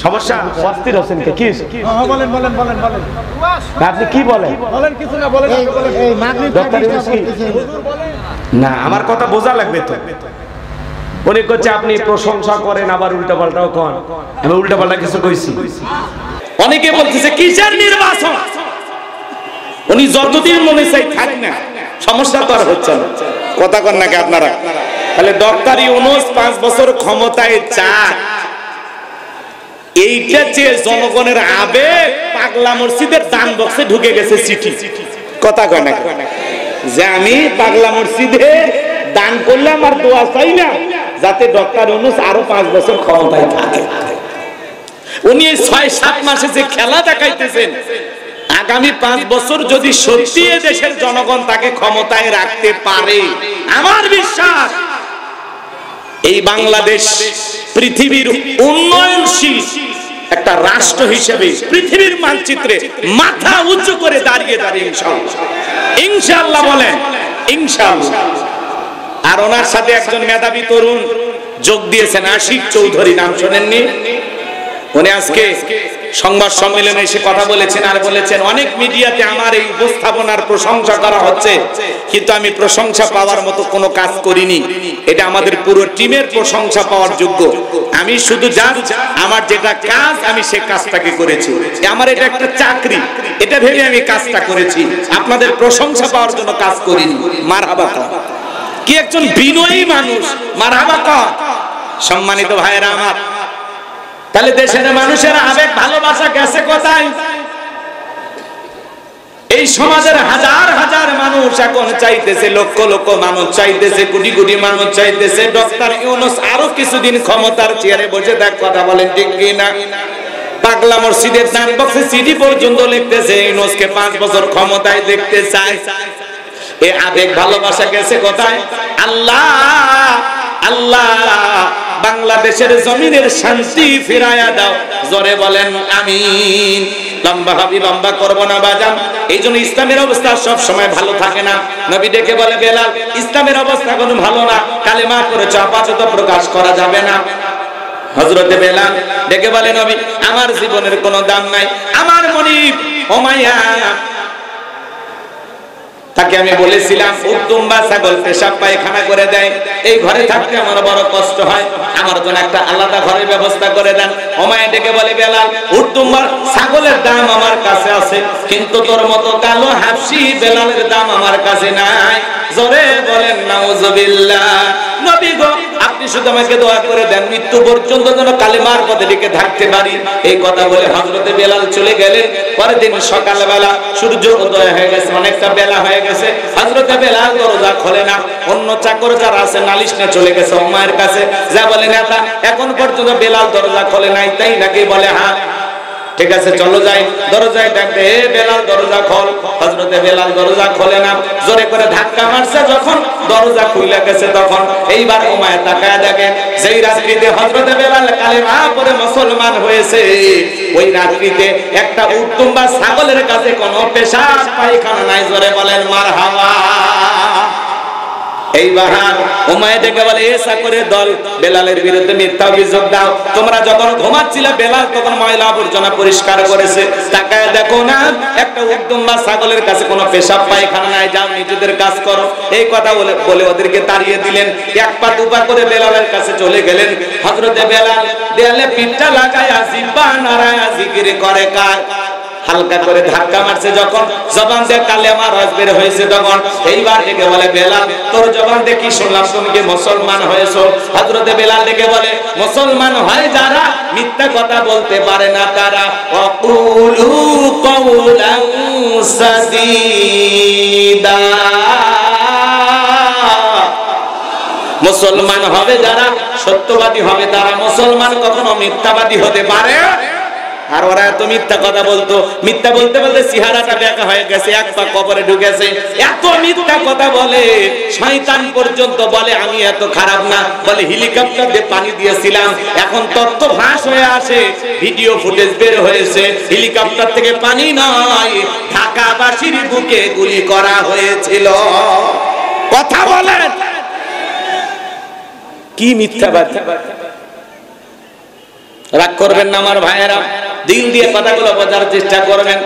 সমস্যা অস্থির হোসেন কি বলেন বলেন বলেন বলেন আপনি কি বলেন বলেন কিছু না বলেন এই মাগরিব না আমার কথা বোঝা লাগবে তো উনি কইছে আপনি প্রশংসা করেন আবার উল্টাপাল্টাও কোন আমি উল্টাপাল্টা কিছু কইছি অনেকে বলতেছে কিসের নির্বাচন উনি যতদিন মনে চাই থাক না সমস্যা তো আর হচ্ছে না কথা কন নাকি আপনারা তাহলে ডক্টর ইউনূস 5 বছর ক্ষমতায় চায় এইটা যে জনগণের আবেগ পাগলা মসজিদের দান বক্সে ঢুকে গেছে চিঠি কথা কয় না যে আমি পাগলা মসজিদে দান করলাম আর দোয়া চাই না যাতে ডক্টর ইউনূস আরো 5 বছর ক্ষমতায় থাকে উনি 6-7 মাসে যে খেলা দেখাইতেছেন আগামী 5 বছর যদি সত্যি দেশের জনগণ তাকে ক্ষমতায় রাখতে পারে আমার বিশ্বাস এই বাংলাদেশ পৃথিবীর উন্নয়নশীল একটা রাষ্ট্র হিসেবে পৃথিবীর মানচিত্রে মাথা উঁচু করে দাঁড়িয়ে দাঁড়িয়ে ইনশাআল্লাহ বলেন ইনশাআল্লাহ আর ওনার সাথে একজন মেধাবী তরুণ যোগ দিয়েছেন আশিক চৌধুরী নাম শুনেননি উনি আজকে সংবাদ সম্মেলনে এসে কথা বলেছেন আর বলেছেন অনেক মিডিয়াতে আমার এই উপস্থাপনার প্রশংসা করা হচ্ছে কিন্তু আমি প্রশংসা পাওয়ার মতো কোনো কাজ করিনি এটা আমাদের পুরো টিমের প্রশংসা পাওয়ার যোগ্য আমি শুধু জাস্ট আমার যেটা কাজ আমি সেই কাজটাকে করেছি আমার এটা একটা চাকরি এটা ভেবে আমি কাজটা করেছি আপনাদের প্রশংসা পাওয়ার জন্য কাজ করিনি মারহাবা কি একজন বিনয়ী মানুষ মারহাবা সম্মানিত ভাইরা আমার তাহলে দেশের মানুষের আবেগ ভালোবাসা গেছে কোথায় এই সমাজের হাজার হাজার মানুষ এখন চাইতেছে লক্ষ লক্ষ মানুষ চাইতেছে কোটি কোটি মানুষ চাইতেছে ডক্টর ইউনূস আরো কিছুদিন ক্ষমতার চেয়ারে বসে থাক কথা বলেন ঠিক কি না পাগলা মসজিদের দান বক্সে চিঠি পর্যন্ত লিখতেছে ইউনূসকে 5 বছর ক্ষমতায় দেখতে চায় এই আবেগ ভালোবাসা গেছে কোথায় আল্লাহ আল্লাহ বাংলাদেশের জমিনের শান্তি ফিরায়া দাও জোরে বলেন আমিন লম্বা হাবি লম্বা করব না বাজান এইজন্য ইসলামের অবস্থা সব সময় ভালো থাকে না নবী ডেকে বলে বেলাল ইসলামের অবস্থা কোনো ভালো না কালেমা পড়েছ আপাতত প্রকাশ করা যাবে না হযরতে বেলাল ডেকে বলে নবী আমার জীবনের কোনো দাম নাই আমার মনিব উমাইয়া তাকে আমি বলেছিলাম উদ্দুম্বা ছাগল পেশাব পায়খানা করে দেয় এই ঘরে থাকতে আমার বড় কষ্ট হয় আমার জন্য একটা আলাদা ঘরের ব্যবস্থা করে দেন ওমায়ে ডেকে বলে বেলাল উদ্দুম্বার ছাগলের দাম আমার কাছে আছে কিন্তু তোর মতো কালো হাবশি বেলালের দাম আমার কাছে নাই জোরে বলেন নাউজুবিল্লাহ নবী গো আপনি শুধু আমাকে দোয়া করে দেন মৃত্যু পর্যন্ত যেন কালেমার পথে টিকে থাকতে পারি এই কথা বলে হযরতে বেলাল চলে গেলেন পরের দিন সকালবেলা সূর্য উদয় হয়ে গেছে অনেকটা বেলা হয়ে গেছে হযরতে বেলাল দরজা খোলে না অন্য চাকর যারা আছে নালিশ নিয়ে চলে গেছে উম্মায়ের কাছে যা বলে নেতা এখন পর্যন্ত বেলাল দরজা খোলে নাই তাই নাকি বলে হ্যাঁ ঠিক আছে চলো যাই দরজায় ডাকতে হে বেলাল দরজা খোল হযরতে বেলাল দরজা খোলে না জোরে করে ধাক্কা মারছে যখন দরজা খুলে গেছে তখন এইবার উমাইয়া তাকায় দেখে যেই রাত্রিতে হযরতে বেলাল কালেমা পড়ে মুসলমান হয়েছে ওই রাত্রিতে একটা উট্টুম্বা ছাগলের কাছে কোনো পেশাব পায়খানা নাই জোরে বলেন মারহাবা এইবার উমাইয়া ডেকে বলে এ চাকরের দল বেলালের বিরুদ্ধে মিথ্যা অভিযোগ দাও তোমরা যখন ঘুমাচ্ছিলে বেলাল তখন ময়লা আবর্জনা পরিষ্কার করেছে তাকায় দেখো না একটা উদ্দুম্বা ছাগলের কাছে কোনো পেশাব পায়খানা নাই যাও নিজেদের কাজ করো এই কথা বলে বলে ওদেরকে তাড়িয়ে দিলেন এক পা দুপা করে বেলালের কাছে চলে গেলেন হযরতে বেলাল দেয়ালে পিঠটা লাগায় জিহ্বা নাড়ায় জিকির করে কার হালকা করে ধাক্কা মারছে যখন জবান দিয়ে কালেমা রস বের হয়েছে তখন এইবার ডেকে বলে বেলাল তোর জবান দিয়ে কি শুনলাম তুমি কি মুসলমান হয়েছো হযরতে বেলাল ডেকে বলে মুসলমান হয় যারা মিথ্যা কথা বলতে পারে না তারা ওয়াকুলু কওলান সাদীদা মুসলমান হবে যারা সত্যবাদী হবে তারা মুসলমান কখনো মিথ্যাবাদী হতে পারে আর ওরা এত মিথ্যা কথা বলতো মিথ্যা বলতে বলতে চেহারাটা বেঁকা হয়ে গেছে এক পা কবরে ঢুকেছে এত মিথ্যা কথা বলে শয়তান পর্যন্ত বলে আমি এত খারাপ না বলে হেলিকপ্টার দিয়ে পানি দিয়েছিলাম এখন তথ্য ফাঁস হয়ে আসে ভিডিও ফুটেজ বের হয়েছে হেলিকপ্টার থেকে পানি নয় ঢাকাবাসীর বুকে গুলি করা হয়েছিল কথা বলেন কি মিথ্যাবাদী রাগ করবেন না আমার ভাইয়েরা, দিল দিয়ে কথাগুলো বোঝার চেষ্টা করবেন।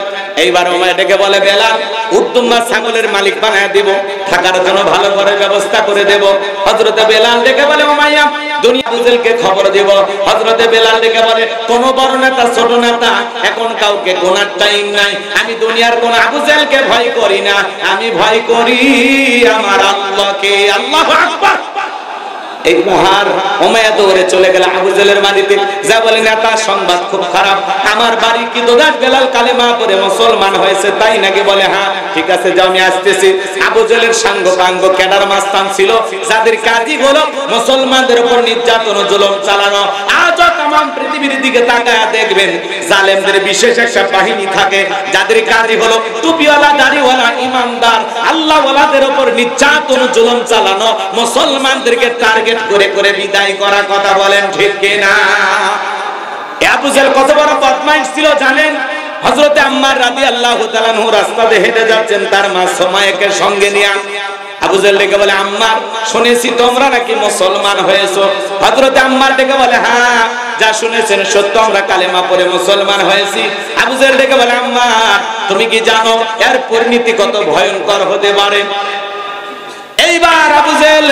এইবার উমাইয়া ডেকে বলে, বেলাল উদ্দুম্বা ছাগলের মালিক বানায় দেব, থাকার জন্য ভালো করে ব্যবস্থা করে দেব। হযরতে বেলাল ডেকে বলে, উমাইয়া দুনিয়া আবু জেহেলকে খবর দেব। হযরতে বেলাল ডেকে বলে, কোন বড় নেতা ছোট নেতা এখন কাউকে গোনার টাইম নাই। আমি দুনিয়ার কোন আবু জেহেলকে ভয় করি না, আমি ভয় করি আমার আল্লাহকে। আল্লাহু আকবার। এইবার উমাইয়া দৌড়ে চলে গেল আবু জেহেলের বাড়িতে, যা বলে, নেতা সংবাদ খুব খারাপ, আমার বাড়ি কি দোদাস বেলাল কালেমা পড়ে মুসলমান হয়েছে, তাই নাকি? বলে হ্যাঁ, ঠিক আছে যাও আমি আসতেছি। আবু জেহেলের সাঙ্গ পাঙ্গ ক্যাডার মাস্তান ছিল, যাদের কাজই হলো মুসলমানদের উপর নির্যাতন জুলুম চালানো। আজও तमाम পৃথিবীর দিকে তাকায়া দেখবেন, জালেমদের বিশেষ একটা বাহিনী থাকে, যাদের কাজই হলো টুপিওয়ালা দাড়িওয়ালা ইমানদার আল্লাহওয়ালাদের উপর নির্যাতন জুলুম চালানো, মুসলমানদেরকে টার্গেট করে করে বিদায় করা। কথা বলেন ঠিক কিনা? আবু জেহেল কত বড় বদমাইশ ছিল জানেন? হযরতে আম্মার রাদিয়াল্লাহু তাআলা আনহু রাস্তাতে হেঁটে যাচ্ছেন, তার মা সুমাইয়াকে সঙ্গে নিয়ে। আবু জেহেল ডেকে বলে, আম্মার শুনেছি তোমরা নাকি মুসলমান হয়েছো। হযরতে আম্মার ডেকে বলে, হ্যাঁ যা শুনেছেন সত্য, আমরা কালেমা পড়ে মুসলমান হয়েছি। আবু জেহেল ডেকে বলে, আম্মা তুমি কি জানো এর পরিণতি কত ভয়ঙ্কর হতে পারে? এইবার আবু জেহেল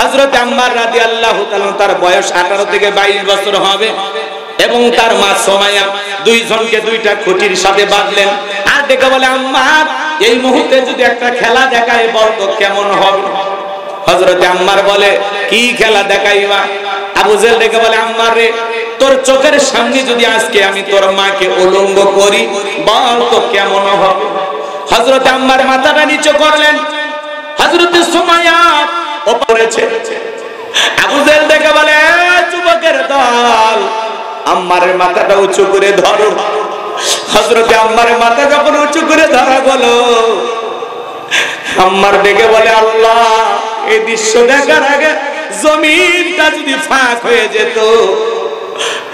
হযরত আম্মার রাদিয়াল্লাহু তাআলা, তার বয়স 18 থেকে 22 বছর হবে, এবং তার মা সুমাইয়া দুইজনকে দুইটা খুঁটির সাথে বাঁধলেন। আর ডেকে বলে, আম্মা এই মুহূর্তে যদি একটা খেলা দেখায় বলতো কেমন হবে? হযরত আম্মার বলে, কি খেলা দেখাইবা? আবু জেহেল ডেকে বলে, আম্মার রে, তোর চোখের সামনে যদি আজকে আমি তোর মাকে উলঙ্গ করি বলতো কেমন হবে? হযরত আম্মার মাথাটা নিচু করলেন, হযরত সুমাইয়া ওপরেছে। আবু জেহেল ডেকে বলে, যুবকের দল, আম্মারের মাথাটা উঁচু করে ধরো। হযরতে আম্মারের মাথা যখন উঁচু করে ধরা গেল, আম্মার ডেকে বলে, আল্লাহ এই দৃশ্য দেখার আগে জমিনটা যদি ফাঁক হয়ে যেত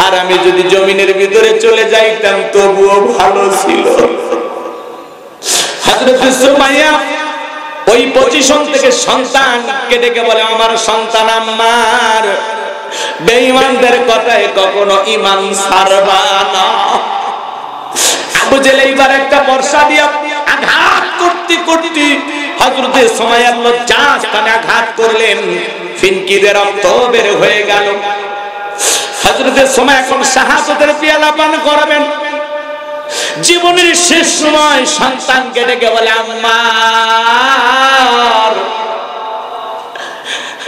আর আমি যদি জমিনের ভিতরে চলে যাইতাম তবুও ভালো ছিল। হযরত সুমাইয়া ওই পজিশন থেকে সন্তানকে ডেকে বলে, আমার সন্তান আম্মার, বেঈমানদের কথায় কখনো ঈমান ছাড়বা না। আবু জেহেল এইবার একটা বর্ষা দিয়া আঘাত করতে করতে হযরতে সুমাইয়ার লজ্জাস্থানে আঘাত করলেন, ফিনকিদের রক্ত বের হয়ে গেল। হযরতে সুমাইয়া এখন শাহাদাতের পেয়ালা পান করবেন। জীবনের শেষ সময় সন্তানকে ডেকে বলে, আম্মা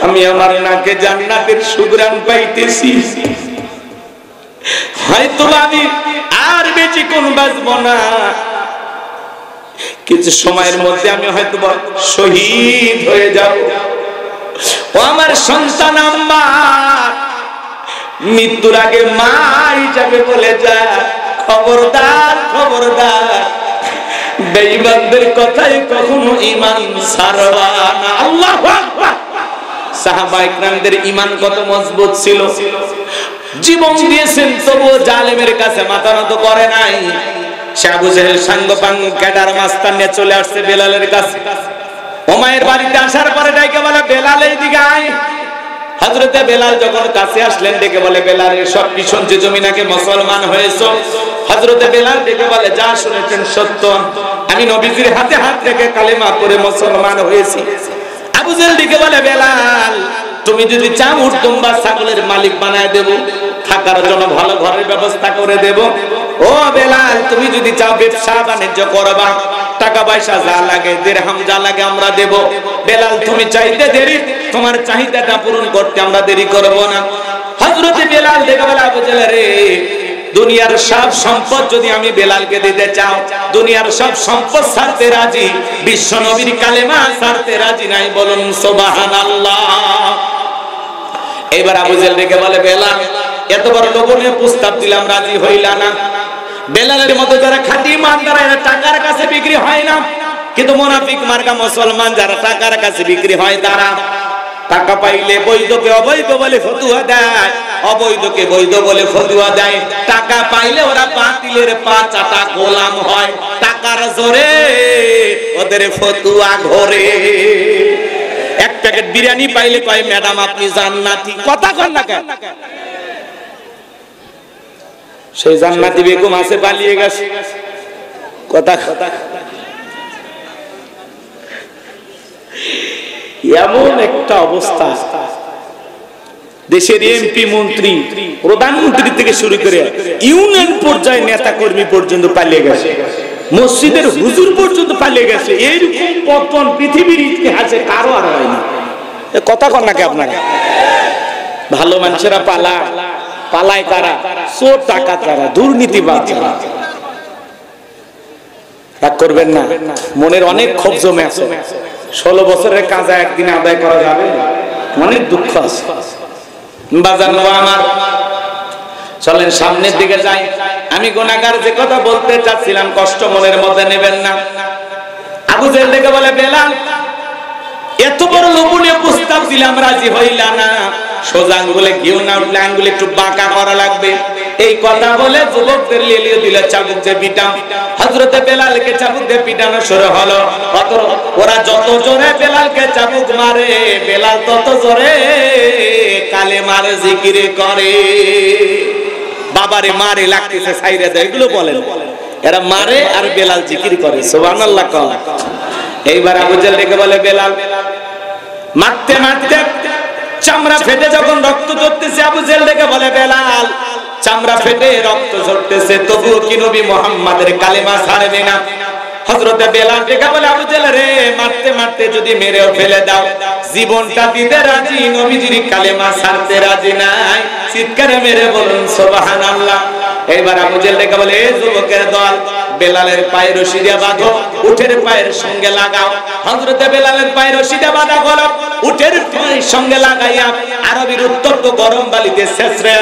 আমি আমার নাকে জান্নাতের সুঘ্রাণ পাইতেছি, হয়তো আমি আর বেশিক্ষণ বাঁচবো না, কিছু সময়ের মধ্যে আমি হয়তো শহীদ হয়ে যাব। ও আমার সন্তান আম্মা, মৃত্যুর আগে মা হিসাবে বলে যা, খবরদার খবরদার, বেঈমানদের কথায় কখনো ঈমান ছাড়বা না। আল্লাহু আকবার। সাহাবায়ে কিরামদের ঈমান কত মজবুত ছিল, জীবন দিয়েছেন তবুও জালেমের কাছে মাথা নত করে নাই। আবু জেহেল সাঙ্গপাঙ্গ ক্যাডার মাস্তান নিয়ে চলে আসছে বেলালের কাছে। উমাইয়ার বাড়িতে আসার পরে ডাইকে বলে, বেলাল এইদিকে আয়। হযরতে বেলাল যখন কাছে আসলেন ডেকে বলে, বেলাল সব কি শুনছি, তুমি নাকি মুসলমান হয়েছো? হযরতে বেলাল ডেকে বলে, যা শুনেছেন সত্য, আমি নবীজির হাতে হাত রেখে কালেমা পড়ে মুসলমান হয়েছি। আবু জেহেল ডেকে বলে, বেলাল তুমি যদি চাও উটদুম্বা ছাগলের মালিক বানায় দেব, থাকার জন্য ভালো ঘরের ব্যবস্থা করে দেব। ও বেলাল তুমি যদি চাও ব্যবসা বাণিজ্য করবা, টাকা পয়সা যা লাগে, দিরহাম যা লাগে আমরা দেব। বেলাল তুমি চাইতে দেরি, তোমার চাহিদাটা পূরণ করতে আমরা দেরি করব না। হযরতে বেলাল ডেকে বলে, আবু জেহেল রে, দুনিয়ার সব সম্পদ যদি আমি বেলালকে দিতে চাও, দুনিয়ার সব সম্পদ ছাড়তে রাজি, বিশ্ব নবীর কালেমা ছাড়তে রাজি নাই, বলুন সুবহানাল্লাহ। এবার আবু জেহেল ডেকে বলে, বেলাল এত বড় লোভনীয় প্রস্তাব দিলাম, রাজি হইলা না? বেলালের মতো যারা খাঁটি ইমানদার, এরা টাকার কাছে বিক্রি হয় না, কিন্তু মুনাফিক মার্কা মুসলমান যারা টাকার কাছে বিক্রি হয়, তারা টাকা পাইলে বৈধকে অবৈধ বলে ফতুয়া দেয়, অবৈধকে বৈধ বলে ফতুয়া দেয়। টাকা পাইলে ওরা বাতিলের পা চাটা গোলাম হয়, টাকার জোরে ওদের ফতুয়া ঘোরে। এক প্যাকেট বিরিয়ানি পাইলে কয় ম্যাডাম আপনি জান্নাতি, কথা কন না কেন? সেই জান্নাতি বেগম আছে পালিয়ে গেছে। কথা এমন একটা অবস্থা, দেশের এমপি মন্ত্রী প্রধানমন্ত্রী থেকে শুরু করে ইউনিয়ন পর্যায়ে নেতা কর্মী পর্যন্ত পালিয়ে গেছে, মসজিদের হুজুর পর্যন্ত পালিয়ে গেছে। এইরকম পতন পৃথিবীর ইতিহাসে কারো আর হয়নি। কথা কন নাকি আপনারা? ভালো মানুষেরা পালায় কারা? চোর ডাকাত যারা, দুর্নীতিবাজ যারা। রাগ করবেন না, মনের অনেক ক্ষোভ জমে আছে। 16 বছরের কাজা একদিনে আদায় করা যাবে, অনেক দুঃখ আছে। বাজার আমার চলেন সামনের দিকে যাই। আমি গুনাহগার যে কথা বলতে চাচ্ছিলাম, কষ্ট মনের মধ্যে নেবেন না। আবু জেহেল দেখে বলে, বেলাল এত বড় লোভনীয় প্রস্তাব দিলাম, রাজি হইলা না। সোজা আঙ্গুলে ঘিউ না উঠলে আঙ্গুলে একটু বাঁকা করা লাগবে। এই কথা বলে যুবকদের লেলিয়ে দিল চাবুক দিয়ে পিটাম। হযরতে বেলালকে চাবুক দিয়ে পিটানো শুরু হলো। ওরা যত জোরে বেলালকে চাবুক মারে, বেলাল তত জোরে কালেমার জিকির করে। বাবারে মারে লাগতেছে সাইরে দেয়, এগুলো বলেন। এরা মারে আর বেলাল জিকির করে, সুবহানাল্লাহ। এইবার আবু জেহেল ডেকে বলে, বেলাল মারতে মারতে চামড়া ফেটে যখন রক্ত ঝরতেছে, আবু জেহেল ডেকে বলে, বেলাল চামড়া ফেটে রক্ত ঝরতেছে, তবুও কি নবী মুহাম্মাদের কালেমা ছাড়বে না? হযরতে বেলাল ডেকে বলে, আবু জেহেল রে, মারতে মারতে যদি মেরেও ফেলে দাও, জীবনটা দিতে রাজি, নবীজির কালেমা ছাড়তে রাজি নাই। চিৎকারে মেরে বলুন সুবহানাল্লাহ। এইবার আবু জেহেল ডেকে বলে, এই যুবকের দল, বেলালের পায়ে রশি দিয়ে বাঁধো, উটের পায়ের সঙ্গে লাগাও। হযরতে বেলালের পায়ে রশি দিয়ে বাঁধা হলো, উটের পায়ের সঙ্গে লাগাইয়া আরবের উত্তপ্ত গরম বালিতে ছেঁচড়ে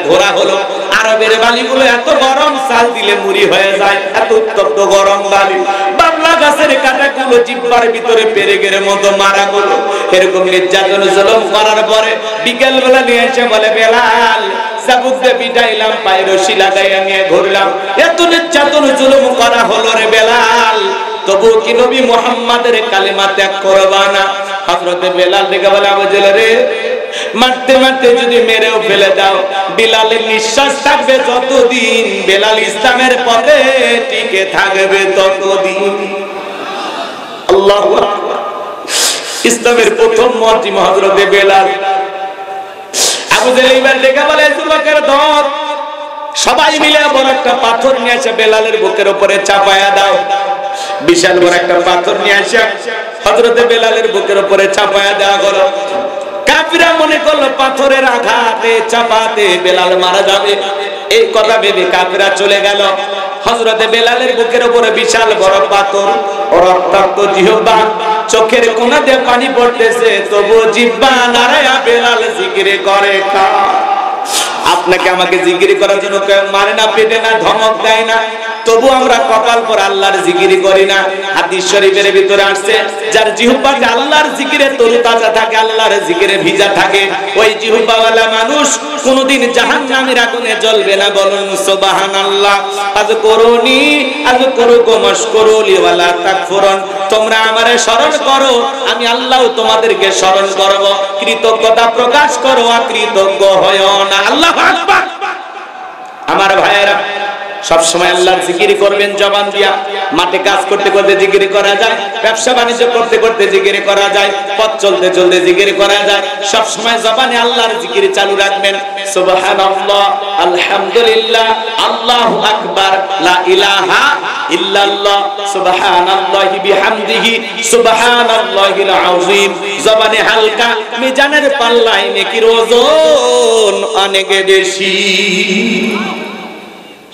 ঘোরা হলো। আরবের বালিগুলো এত গরম, চাল দিলে মুড়ি হয়ে যায়, এত উত্তপ্ত গরম বালি। বাবলা গাছের কাঁটাগুলো জিহ্বার ভিতরে পেরেকের মতো মারা হলো। এরকম নির্যাতন জুলুম করার পরে বিকেল বেলা নিয়ে এসে বলে, বেলাল চাবুক দিয়ে পিটাইলাম, পায়ে রশি লাগাইয়া নিয়ে ঘুরলাম, এত নির্যাতন জুলুম করা হলো রে বেলাল, তবুও কি নবী মুহাম্মাদের কালেমা ত্যাগ করবা না? হযরতে বেলাল ডেকে বলে, আবু জেহেল রে, মারতে মারতে যদি মেরেও ফেলে দাও, বেলালের নিঃশ্বাস থাকবে যতদিন, বেলাল ইসলামের পথে টিকে থাকবে ততদিন। আল্লাহু আকবার। ইসলামের প্রথম মুআজ্জিম হযরতে বেলাল। আবু জেহেল এইবার ডেকে বলে, যুবকের দল, সবাই মিলে বড় একটা পাথর নিয়ে এসে বেলালের বুকের উপরে চাপায়া দাও। বিশাল বড় একটা পাথর নিয়ে এসে হযরতে বেলালের বুকের উপরে চাপায়া দেওয়া হলো। কাফিররা মনে করলো পাথরের আঘাতে চাপাতে বেলাল মারা যাবে। এই কথা ভেবে কাফিররা চলে গেল। হযরতে বেলালের বুকের উপরে বিশাল বড় পাথর, রক্তাক্ত জিহ্বা, চোখের কোণা দিয়ে পানি পড়তেছে, তবু জিহ্বা নাড়ায়া বেলাল জিকির করে। আপনাকে আমাকে জিকির করার জন্য কেউ মারে না, পেটে না, ধমক দেয় না, তবু আমরা কপাল পর আল্লাহর জিকির করি না? হাদিস শরীফের ভিতরে আসছে, যার জিহ্বাতে আল্লাহর জিকিরে তরুতাজা থাকে, আল্লাহর জিকিরে ভিজা থাকে, ওই জিহ্বাওয়ালা মানুষ কোনদিন জাহান্নামের আগুনে জ্বলবে না। বলুন সুবহানাল্লাহ। আযকুরুনি আযকুরুকুম ওয়াশকুরুলি ওয়ালা তাকফুরুন। তোমরা আমারে স্মরণ করো, আমি আল্লাহ তোমাদেরকে স্মরণ করব। কৃতজ্ঞতা প্রকাশ করো, অকৃতজ্ঞ হয়ো না। আল্লাহু আকবার। আমার ভাইয়েরা, সব সময় আল্লাহর জিকির করবেন জবান দিয়া। মাঠে কাজ করতে করতে জিকির করা যায়, ব্যবসা বাণিজ্য করতে করতে জিকির করা যায়, পথ চলতে চলতে জিকির করা যায়। সব সময় জবানে আল্লাহর জিকির চালু রাখবেন। সুবহানাল্লাহ, আলহামদুলিল্লাহ, আল্লাহু আকবার, লা ইলাহা ইল্লাল্লাহ, সুবহানাল্লাহি বিহামদিহি, সুবহানাল্লাহিল আযীম। জবানে হালকা, মিজানের পাল্লায় নেকির ওজন অনেক বেশি।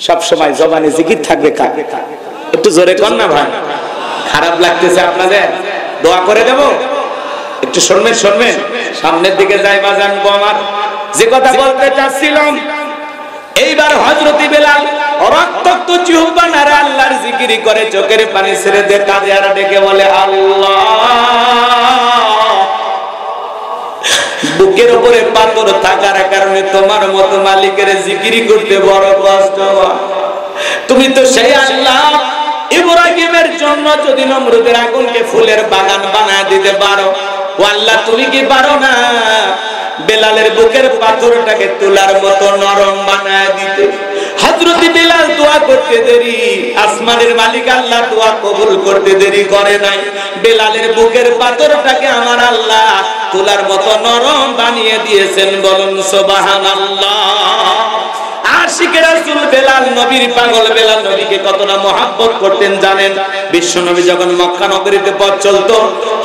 সব সময় জবানে জিকির থাকবে। একটু জোরে কর না ভাই, খারাপ লাগতেছে আপনাদের? দোয়া করে দেব, একটু শুনবেন। সামনের দিকে যাই বাজান গো আমার। যে কথা বলতে চাচ্ছিলাম, এইবার হযরতে বেলাল রক্তাক্ত জিহ্বা নাড়ে আল্লাহর জিকির করে, চোখের পানি ছেড়ে দিয়ে কাঁদে আর ডেকে বলে, আল্লাহ। বুকের উপরে পাথর থাকার কারণে তোমার মতো মালিকের জিকির করতে বড় কষ্ট হয়। তুমি তো সেই আল্লাহ, ইব্রাহিমের জন্য যদি নমরুদের আগুনকে ফুলের বাগান বানায় দিতে পারো, ও আল্লাহ তুমি কি পারো না বেলালের বুকের পাথরটাকে তুলার মতো নরম বানায় দিতে? করতে দেরি, আসমানের মালিক আল্লাহ দোয়া কবুল করতে দেরি করে নাই। বেলালের বুকের পাথরটাকে আমার আল্লাহ তুলার মতো নরম বানিয়ে দিয়েছেন, বলুন সুবহানাল্লাহ। আশিকে রাসূল বেলাল, নবীর পাগল বেলাল নবীকে কতটা মহব্বত করতেন জানেন? বিশ্ব নবী যখন মক্কা নগরীতে পথ চলতো,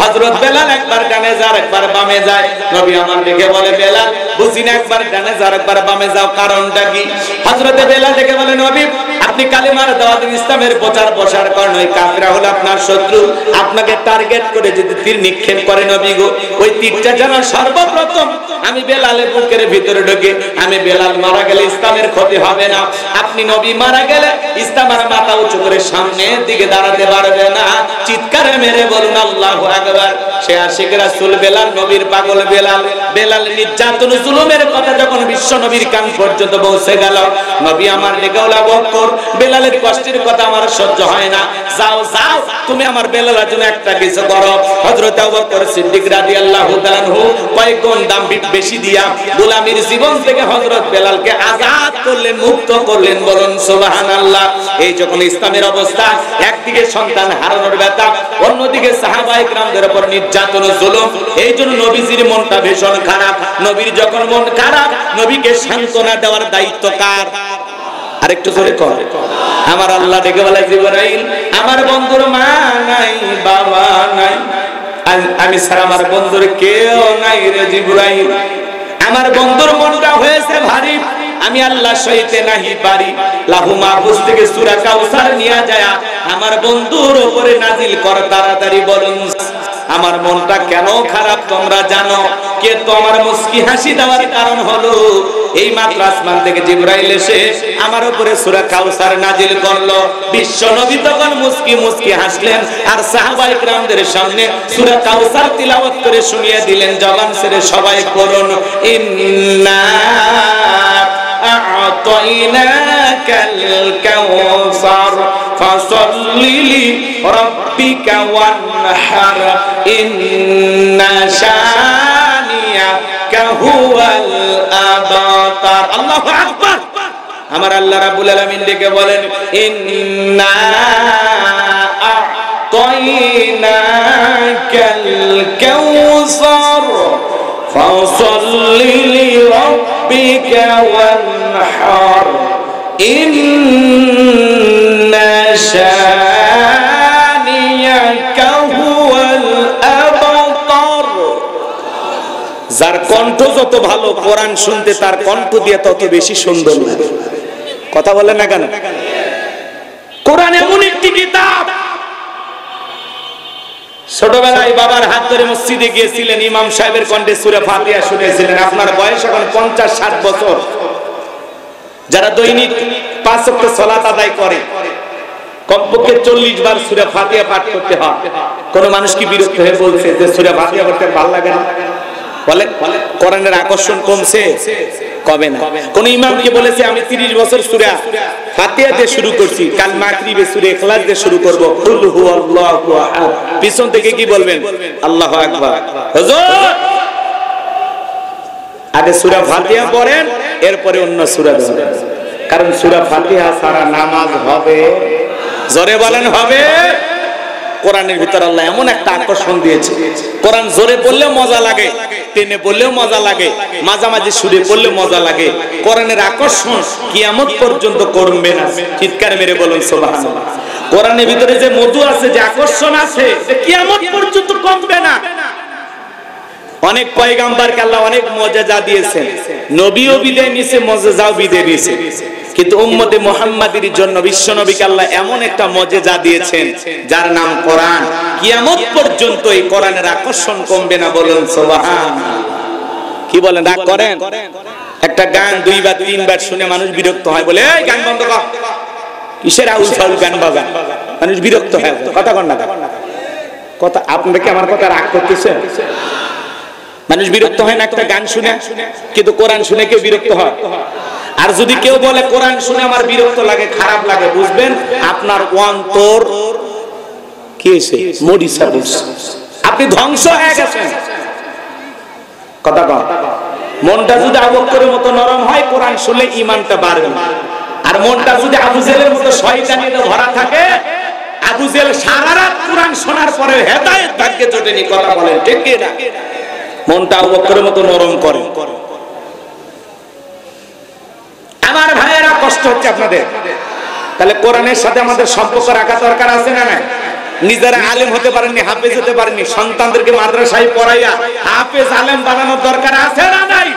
হযরত বেলাল একবার ডানে যায় একবার বামে যায়। নবী আমার দেখে বলে, বেলাল বুঝি না, একবার ডানে যাও একবার বামে যাও, কারণটা কি? হযরতে বেলাল দেখে বলে, নবী আপনি কালিমার দাওয়াত ইসলামের প্রচার প্রসার করেন, ওই কাফিররা হলো আপনার শত্রু, আপনাকে টার্গেট করে যদি তীর নিক্ষেপ করে নবী গো, ওই তীরটা যেন সর্বপ্রথম আমি বেলালের বুকের ভিতরে ঢোকে। আমি বেলাল মারা গেলে ইসলামের ক্ষতি হবে না, আপনি নবী মারা গেলে ইসলামের মাথা উঁচু করে সামনের দিকে দাঁড়াতে পারবে না। চিৎকারে মেরে বলুন আল্লাহু আকবার। সে আশিক রাসূল বেলাল, নবীর পাগল বেলাল। বেলাল নির্যাতন জুলুমের কথা যখন বিশ্ব নবীর কান পর্যন্ত পৌঁছে গেল, নবী আমার ডেকে বলে, আবু বকর বেলালের কষ্টের কথা আমার সহ্য হয় না, যাও যাও তুমি আমার বেলালের জন্য একটা কিছু করো। হযরত আবু বকর সিদ্দিক রাদিয়াল্লাহু তাআলা আনহু কয়েক গুণ দাম বেশি দিয়া গোলামীর জীবন থেকে হযরত বেলালকে আজাদ করলেন, মুক্ত করলেন, বলুন সুবহানাল্লাহ। এই যখন ইসলামের অবস্থা, একদিকে সন্তান হারানোর ব্যথা, অন্যদিকে সাহাবায়ে কেরামদের উপর নির্যাতন জুলুম, এই জন্য নবীজির মনটা ভীষণ খারাপ। নবীর যখন মন খারাপ, নবীকে সান্ত্বনা দেওয়ার দায়িত্ব কার? আরেকটু জোরে কর। আমার আল্লাহ ডেকে বলে, জিবরাইল আমার বন্ধুর মা নাই বাবা নাই, আমি ছাড়া আমার বন্ধুর কেউ নাই রে জিবরাইল। আমার বন্ধুর মনটা হয়েছে ভারী, আমি আল্লাহ সইতে নাহি পারি। লাহু মাহফুজ থেকে সূরা কাউসার নিয়ে যায় আমার বন্ধুর উপরে নাজিল কর তাড়াতাড়ি, বলুন আমার মনটা কেন খারাপ তোমরা জানো? কে তো আমার মুস্কি হাসি দেওয়ার কারণ হলো, এই মাত্র আসমান থেকে জিবরাইল এসে আমার উপরে সূরা কাউসার নাজিল করলো। বিশ্ব নবী তখন মুস্কি মুস্কি হাসলেন, আর সাহাবায়ে কেরামদের সামনে সূরা কাউসার তিলাওয়াত করে শুনিয়ে দিলেন। জবান ছেড়ে সবাই পড়ুন, ইন্না আ'তাইনাকাল কাউসার ফাসাল্লি লিরাব্বিকা ওয়ানহার ইন্না শানিয়াকা হুয়াল আবতার। আল্লাহু আকবার। আমার আল্লাহ রাব্বুল আলামিন ডেকে বলেন, ইন্না আ'তাইনাকাল কাউসার ফাসাল্লি লিরাব্বিকা ওয়ানহার ইন্না শানিয়াকা হুয়াল আবতার। যার কণ্ঠ যত ভালো, কোরআন শুনতে তার কণ্ঠ দিয়ে তত বেশি সুন্দর লাগে। কথা বলেন না কেন? কোরআন এমন একটি কিতাব। ছোটবেলায় বাবার হাত ধরে মসজিদে গিয়েছিলেন, ইমাম সাহেবের কণ্ঠে সূরা ফাতিহা শুনেছিলেন। আপনার বয়স এখন 50-60 বছর, যারা দৈনিক 5 ওয়াক্ত সালাত আদায় করে, কমপক্ষে 40 বার সূরা ফাতিহা পাঠ করতে হয়। কোন মানুষ কি বিরক্ত হয়ে বলছে যে সূরা ফাতিহা পড়তে ভালো লাগে না? বলে কোরআনের আকর্ষণ কমছে? কবে না। কোন ইমামকে বলেছে আমি 30 বছর সূরা ফাতিহা দিয়ে শুরু করছি, কাল মাগরিবে সূরা ইখলাস দিয়ে শুরু করব, কুল হুয়াল্লাহু আহাদ, পিছন থেকে কি বলবেন? আল্লাহু আকবার। হুজুর আগে সূরা ফাতিহা পড়েন, এরপরে অন্য সূরা পড়েন, কারণ সূরা ফাতিহা ছাড়া নামাজ হবে? জোরে বলেন হবে? কোরআনের ভিতর আল্লাহ এমন একটা আকর্ষণ দিয়েছে, কোরআন জোরে পড়লেও মজা লাগে, টেনে পড়লেও মজা লাগে, মাঝামাঝি সুরে পড়লেও মজা লাগে। কোরআনের আকর্ষণ কিয়ামত পর্যন্ত কমবে না। চিৎকার মেরে বলুন সুবহানাল্লাহ। কোরআনের ভিতরে যে মধু আছে, যে আকর্ষণ আছে, যে কিয়ামত পর্যন্ত কমবে না। অনেক পয়গাম্বরকে আল্লাহ অনেক মুজিজা দিয়েছেন, নবীও বিদায় নিয়েছে, মুজিজাও বিদায় নিয়েছে, কিন্তু উম্মতে মুহাম্মাদের জন্য বিশ্ব নবীকে আল্লাহ এমন একটা মুজিজা দিয়েছেন যার নাম কোরআন। কিয়ামত পর্যন্ত এই কোরআনের আকর্ষণ কমবে না, বলুন সুবহানাল্লাহ। কি বলেন, রাগ করেন? একটা গান 2 বা 3 বার শুনে মানুষ বিরক্ত হয়, বলে এই গান বন্ধ কর, কিসের আউল ফাউল গান বাজা, মানুষ বিরক্ত হয়। কথা কর না, কথা আপনারা কি আমার কথা রাগ করতেছেন? মানুষ বিরক্ত হয় না একটা গান শুনে, কিন্তু কোরআন শুনে কেউ বিরক্ত হয়? আর যদি কেউ বলে কোরআন শুনে আমার বিরক্ত লাগে, খারাপ লাগে, বুঝবেন আপনার অন্তর কি হয়েছে, মরিচা বলছে, আপনি ধ্বংস হয়ে গেছেন। কথা বল। মনটা যদি আবু বকরের মতো নরম হয়, কোরআন শুনলে ঈমানটা বাড়বে। আর মনটা যদি আবু জেহেলের মতো শয়তানিতে ভরা থাকে, আবু জেহেল সারা রাত কোরআন শোনার পরে হেদায়েত ভাগ্যে জোটেনি। কথা বলেন ঠিক কি না? মনটা আবু বকরের মতো নরম করে। আমার ভাইয়েরা, কষ্ট হচ্ছে আপনাদের। তাহলে কোরআনের সাথে আমাদের সম্পর্ক রাখা দরকার আছে না নাই? নিজেরা আলেম হতে পারেননি, হাফেজ হতে পারেননি, সন্তানদেরকে মাদ্রাসায় পড়াইয়া হাফেজ আলেম বানানোর দরকার আছে না নাই?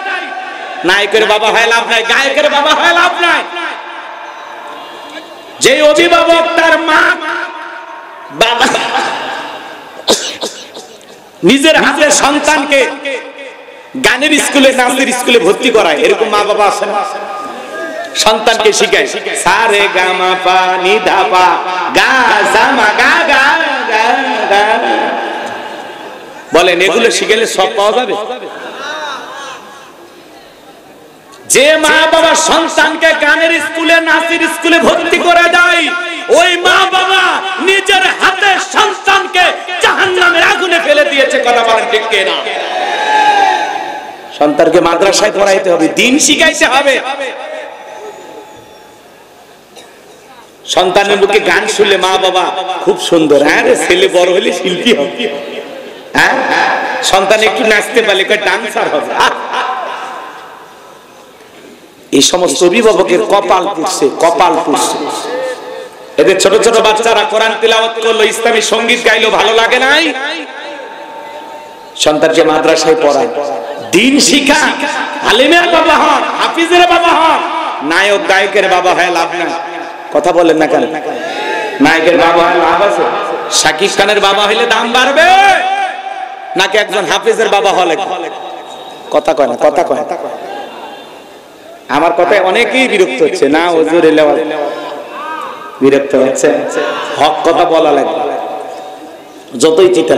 নায়কের বাবা হয় লাভ নাই, গায়কের বাবা হয় লাভ নাই। যে অভিভাবক তার মা বাবা নিজের হাতে সন্তানকে গানের স্কুলে, নাচের স্কুলে ভর্তি করায়, এরকম মা বাবা আছে না? সন্তানকে শিখায় সা রে গা মা পা নি ধা পা গা সা মা গা গা গা গা। বলেন এগুলো শিখলে সব পাওয়া যাবে? যে মা বাবা সন্তানকে গানের স্কুলে, নাচের স্কুলে ভর্তি করে দেয়, ওই মা বাবা নিজের হাতে সন্তানকে জাহান্নামের আগুনে ফেলে দিয়েছে। কথা বলেন ঠিক কি না? সন্তানকে মাদ্রাসায় পড়াইতে হবে, দিন শিখাইতে হবে। সন্তানের মুখে গান শুনলে মা বাবা খুব সুন্দর, হ্যাঁ রে ছেলে বড় হলে শিল্পী হবে, হ্যাঁ সন্তান একটু নাচতে পারলে ডান্সার হবে। এই সমস্ত অভিভাবকের কপাল পুড়ছে, কপাল পুড়ছে। এদের ছোট ছোট বাচ্চারা কোরআন তিলাওয়াত করলো, ইসলামী সঙ্গীত গাইলো, ভালো লাগে নাই? সন্তানকে মাদ্রাসায় পড়ায়, দিন শিখা, আলেমের বাবা হন, হাফিজের বাবা হন, নায়ক গায়কের বাবা হয় লাভ নাই। কথা বলেন না কেন? নায়কের বাবা হয় লাভ আছে? শাকিব খানের বাবা হইলে দাম বাড়বে নাকি একজন হাফিজের বাবা হলে? কথা কয় না, কথা কয়। আমার কথায় অনেকেই বিরক্ত হচ্ছে না, হুজুর বিরক্ত হচ্ছে। হক কথা বলা লাগবে, যতই চিন্তা।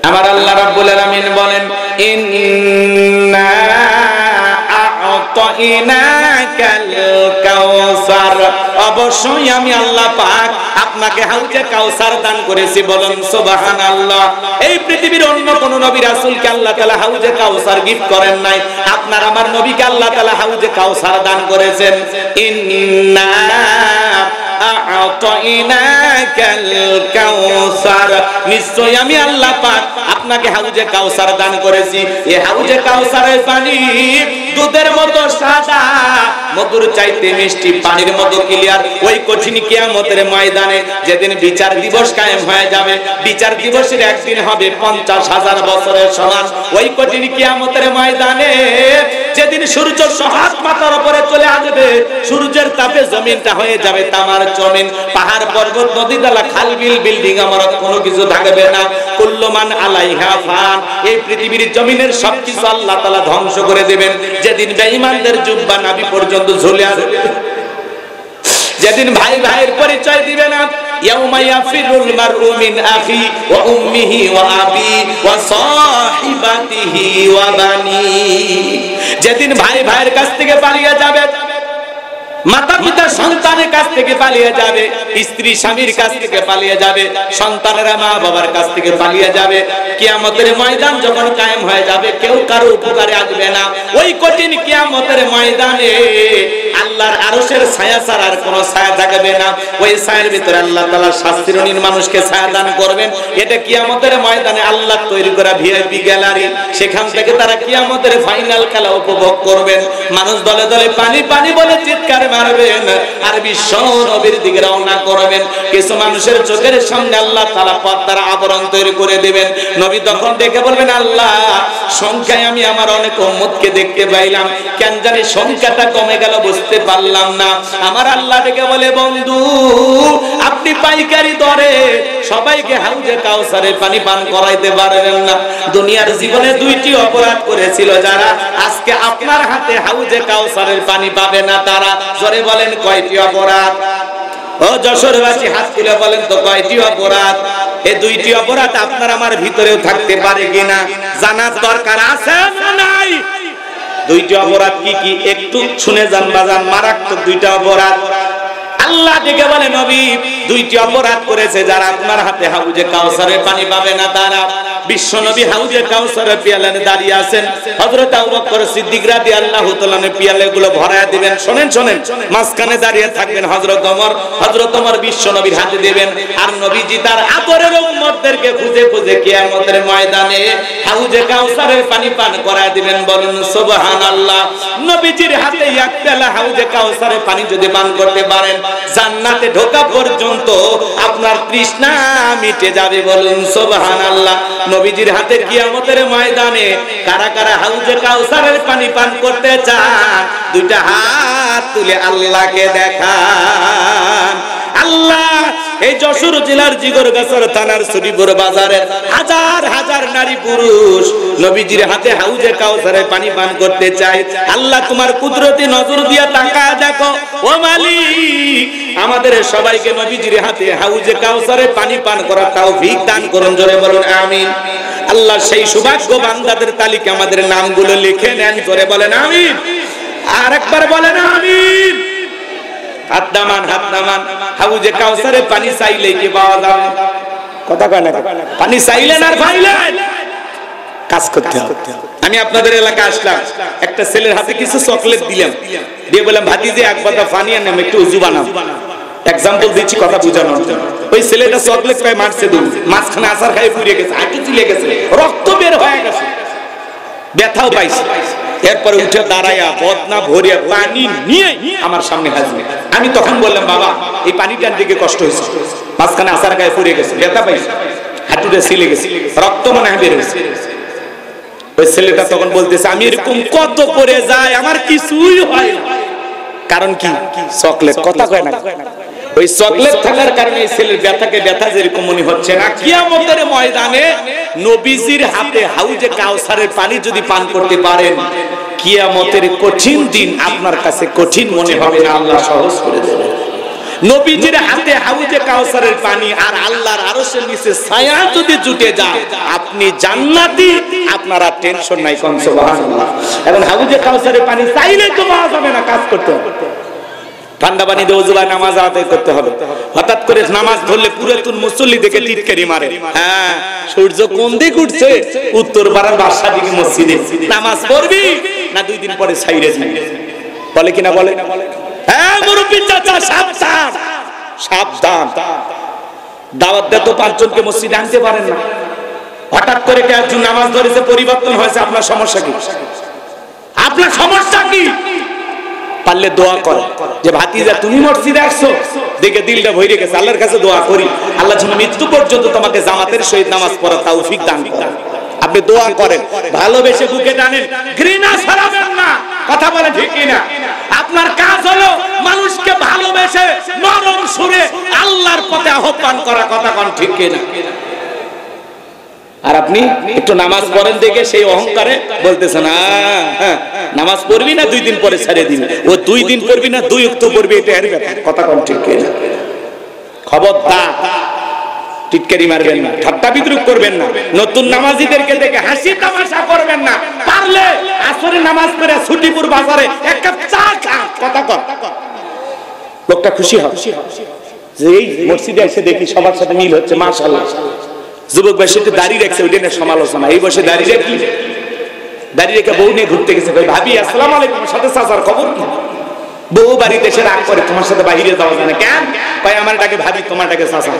আমার আল্লাহ রাব্বুল আলামিন বলেন, ইন্না আ'তাইনাকাল কাউসার, অবশ্যই আমি আল্লাহ পাক আপনাকে হাউজে কাউসার দান করেছি। বলেন সুবহানাল্লাহ। এই পৃথিবীর অন্য কোন নবী রাসূলকে আল্লাহ তাআলা হাউজে কাউসার গিফট করেন নাই, আপনার আমার নবীকে আল্লাহ তাআলা হাউজে কাউসার দান করেছেন। ইন্না আ'তাইনাকাল কাউসার, নিশ্চয় আমি আল্লাহ পাক আপনাকে হাউজে কাউসার দান করেছি। এই হাউজে কাউসারের পানি দুধের মতো সাদা, মধুর চাইতে মিষ্টি, পানির মতো ক্লিয়ার। ওই কঠিন কিয়ামতের ময়দানে যেদিন বিচার দিবস কায়েম হয়ে যাবে, বিচার দিবসের একদিন হবে 50,000 বছরের সমান। ওই কঠিন কিয়ামতের ময়দানে যেদিন সূর্য সহাত মাথার উপরে চলে আসবে, সূর্যের তাপে জমিনটা হয়ে যাবে তামার জমিন, পাহাড় পর্বত নদী নালা খাল বিল বিল্ডিং আমার কোনো কিছু থাকবে না। কুল্লু মান আলাইহা ফান, এই পৃথিবীর জমিনের সবকিছু আল্লাহ তাআলা ধ্বংস করে দেবেন। যেদিন বেঈমানদের জুব্বা নাভি পর্যন্ত ঝুলে আসবে, যেদিন ভাই ভাইয়ের পরিচয় দিবে না। ইয়াউমা ইয়াফিরুল মারউ মিন আখি ওয়া উম্মিহি ওয়া আবি ওয়া সাহিবাতিহি ওয়া বানি, যেদিন ভাই ভাইয়ের কাছ থেকে পালিয়ে যাবে, মাতা পিতা সন্তানের কাছ থেকে পালিয়ে যাবে, স্ত্রী স্বামীর কাছ থেকে পালিয়ে যাবে, সন্তানেরা মা বাবার কাছ থেকে পালিয়ে যাবে। কিয়ামতের ময়দান যখন কায়েম হয়ে যাবে, কেউ কারো উপকারে আসবে না। ওই কঠিন কিয়ামতের ময়দানে আল্লাহর আরশের ছায়া ছাড়া আর কোনো ছায়া থাকবে না। ওই ছায়ার ভিতরে আল্লাহ তাআলা শাস্তিরহীন মানুষকে ছায়া দান করবেন। এটা কিয়ামতের ময়দানে আল্লাহ তৈরি করা ভিআইপি গ্যালারি, সেখান থেকে তারা কিয়ামতের ফাইনাল খেলা উপভোগ করবেন। মানুষ দলে দলে পানি পানি বলে চিৎকার মারবেন আর বিশ্ব নবীর দিকে রওনা করবেন। কিছু মানুষের চোখের সামনে আল্লাহ তাআলা পর্দার আবরণ তৈরি করে দিবেন। নবী তখন দেখে বলবেন, আল্লাহ সংখ্যায় আমি আমার অনেক উম্মতকে দেখতে পাইলাম, কেন জানি সংখ্যাটা কমে গেল বুঝতে পারলাম না। আমার আল্লাহ ডেকে বলে, বন্ধু আপনি পাইকারি দরে সবাইকে হাউজে কাউসারের পানি পান করাইতে পারবেন না। দুনিয়ার জীবনে দুইটি অপরাধ করেছিল যারা, আজকে আপনার হাতে হাউজে কাউসারের পানি পাবে না তারা। জোরে বলেন কয়টি অপরাধ? ও যশোরবাসী হাত তুলে বলেন তো কয়টি অপরাধ? এই দুইটি অপরাধ আপনার আমার ভিতরেও থাকতে পারে কিনা জানার দরকার আছে না নাই? দুইটি অপরাধ কি কি একটু শুনে যান বাজান, মারাত্মক দুইটা অপরাধ। আল্লাহ ডেকে বলে, নবী দুইটি অপরাধ করেছে যারা আপনার হাতে হাউজে কাউসারের পানি পাবে না তারা। বিশ্বনবী হাউজে কাউসারের পিয়ালায় দাঁড়িয়ে আছেন, হযরত আবু বকর সিদ্দিক রাদিয়াল্লাহু তাআলা পিয়ালাগুলো ভরায়া দিবেন। শুনেন শুনেন, মাঝখানে দাঁড়িয়ে থাকবেন হযরত ওমর বিশ্বনবীর হাতে দিবেন, আর নবীজি তার আদরের উম্মতদেরকে খুঁজে খুঁজে কিয়ামতের ময়দানে হাউজে কাউসারের পানি পান করায় দিবেন। বলুন সুবহানাল্লাহ। নবীজির হাতে এক পেয়ালা হাউজে কাউসারের পানি যদি পান করতে পারেন, জান্নাতে ঢোকা পর্যন্ত আপনার তৃষ্ণা মিটে যাবে। বলুন সুবহানাল্লাহ। নবীজির হাতে কিয়ামতের ময়দানে কারা কারা হাউজে কাউসারের পানি পান করতে চান, দুইটা হাত তুলে আল্লাহকে দেখান। আল্লাহ এই যশোর জেলার জিগরগাছর থানার শ্রীপুর বাজারে হাজার হাজার নারী পুরুষ নবীজির হাতে হাউজে কাউসারে পানি পান করতে চায়। আল্লাহ তোমার কুদরতি নজর দিয়া তাকায় দেখো ও মালিক, আমাদের সবাইকে নবীজির হাতে হাউজে কাউসারে পানি পান করার তৌফিক দান করুন। জোরে বলুন আমিন। আল্লাহ সেই সৌভাগ্য বান্দাদের তালিকা আমাদের নামগুলো লিখে নেন। জোরে বলেন আমিন। আর একবার বলেন আমিন। হাত নামান, হাত নামান। হাউজে কাউসারে পানি চাইলে কি পাওয়া যাবে? কথা কয় না, পানি চাইলেন আর পাইলেন, কাজ করতে হবে। আমি আপনাদের এলাকায় আসলাম, একটা ছেলের হাতে কিছু চকলেট দিলাম, দিয়ে বললাম ভাতিজে এক বাতা পানি আন, আমি একটু উজু বানাবো। এক্সাম্পল দিচ্ছি কথা বুঝানোর জন্য। ওই ছেলেটা চকলেট পায় মারছে, দুধ মাঝখানে আসার খাই পুড়ে গেছে, হাঁটু চলে গেছে, রক্ত বের হয়ে গেছে, ব্যথাও পাইছে। এরপরে উঠে দাঁড়াইয়া বদনা ভরিয়া পানি নিয়ে আমার সামনে হাজির। আমি তখন বললাম বাবা এই পানিটার দিকে কষ্ট হয়েছে, মাঝখানে আসার গায়ে পড়ে গেছে, ব্যথা পাইছে, হাঁটুটা ছিলে গেছে, রক্ত মনে হয় বের হয়েছে। ওই ছেলেটা তখন বলতেছে আমি এরকম কত করে যাই, আমার কিছুই হয় না। কারণ কি? চকলেট। কথা কয় না, ওই চকলেট থাকার কারণে এই ছেলের ব্যথাকে ব্যথা যেরকম মনে হচ্ছে না। কিয়ামতের ময়দানে নবীজির হাতে হাউজে কাউসারের পানি যদি পান করতে পারেন, কিয়ামতের কঠিন দিন আপনার কাছে কঠিন মনে হবে না, আল্লাহ সহজ করে দেবেন। নবীজির হাতে হাউজে কাউসারের পানি আর আল্লাহর আরশের নিচে ছায়া যদি জুটে যায়, আপনি জান্নাতি, আপনারা টেনশন নাই। কোন সুবহানাল্লাহ। এখন হাউজে কাউসারের পানি চাইলেই তো পাওয়া যাবে না, কাজ করতে হবে। ঠান্ডা পানি দিয়ে ওযু করে নামাজ আদায় করতে হবে। হঠাৎ করে নামাজ ধরলে পুরাতন মুসল্লি দেখে টিটকারি মারে, হ্যাঁ সূর্য কোন দিকে উঠছে, উত্তর পাড়ার বাসা দিকে মসজিদে। নামাজ পড়বি না 2 দিন পরে ছাইরে যাবি, বলে কিনা বলে? হ্যাঁ মুরব্বি চাচা সাবধান, সাবধান। দাওয়াত দে তো 5 জনকে মসজিদে আনতে পারেন না। হঠাৎ করে কে একজন নামাজ ধরেছে, পরিবর্তন হয়েছে, আপনার সমস্যা কি? আপনার সমস্যা কি? পারলে দোয়া করে যে ভাতিজা তুমি মসজিদে আসছো দেখে দিলটা ভরে গেছে, আল্লাহর কাছে দোয়া করি আল্লাহ যেন মৃত্যু পর্যন্ত তোমাকে জামাতের সহিত নামাজ পড়ার তৌফিক দান করেন। আপনি দোয়া করেন, ভালোবেসে বুকে টানেন, ঘৃণা ছড়াবেন না। কথা বলে ঠিক কিনা? আপনার কাজ হলো মানুষকে ভালোবেসে নরম সুরে আল্লাহর পথে আহ্বান করা। কথা কোন ঠিক কিনা? আর আপনি একটু নামাজ পড়েন দেখে সেই অহংকারে বলতেছেন হ্যাঁ নামাজ পড়বি না 2 দিন পরে ছেড়ে দিবি, ও 2 দিন পড়বি না 2 ওয়াক্ত পড়বি, এটা এর ব্যাপার। কথা কোন ঠিক কিনা? খবরদার টিটকারি মারবেন না, ঠাট্টা বিদ্রুপ করবেন না, নতুন নামাজীদেরকে দেখে হাসি তামাশা করবেন না। পারলে আসরে নামাজ পড়ে ছুটিপুর বাজারে এক কাপ চা খান। কথা কর, লোকটা খুশি হবে যে এই মসজিদে এসে দেখি সবার সাথে মিল হচ্ছে, মাশাআল্লাহ। যুবক ভাই সেটা দাঁড়িয়ে রাখছে, ওইটা নিয়ে সমালোচনা। এই বসে দাঁড়িয়ে রাখলি, দাঁড়িয়ে রেখে বউ নিয়ে ঘুরতে গেছে, ভাই ভাবি আসসালামু আলাইকুম, সাথে চাচার খবর কি? বউ বাড়িতে এসে রাগ করে তোমার সাথে বাইরে যাওয়া যায় না কেন? ভাই আমারটাকে ভাবি, তোমারটাকে চাচা।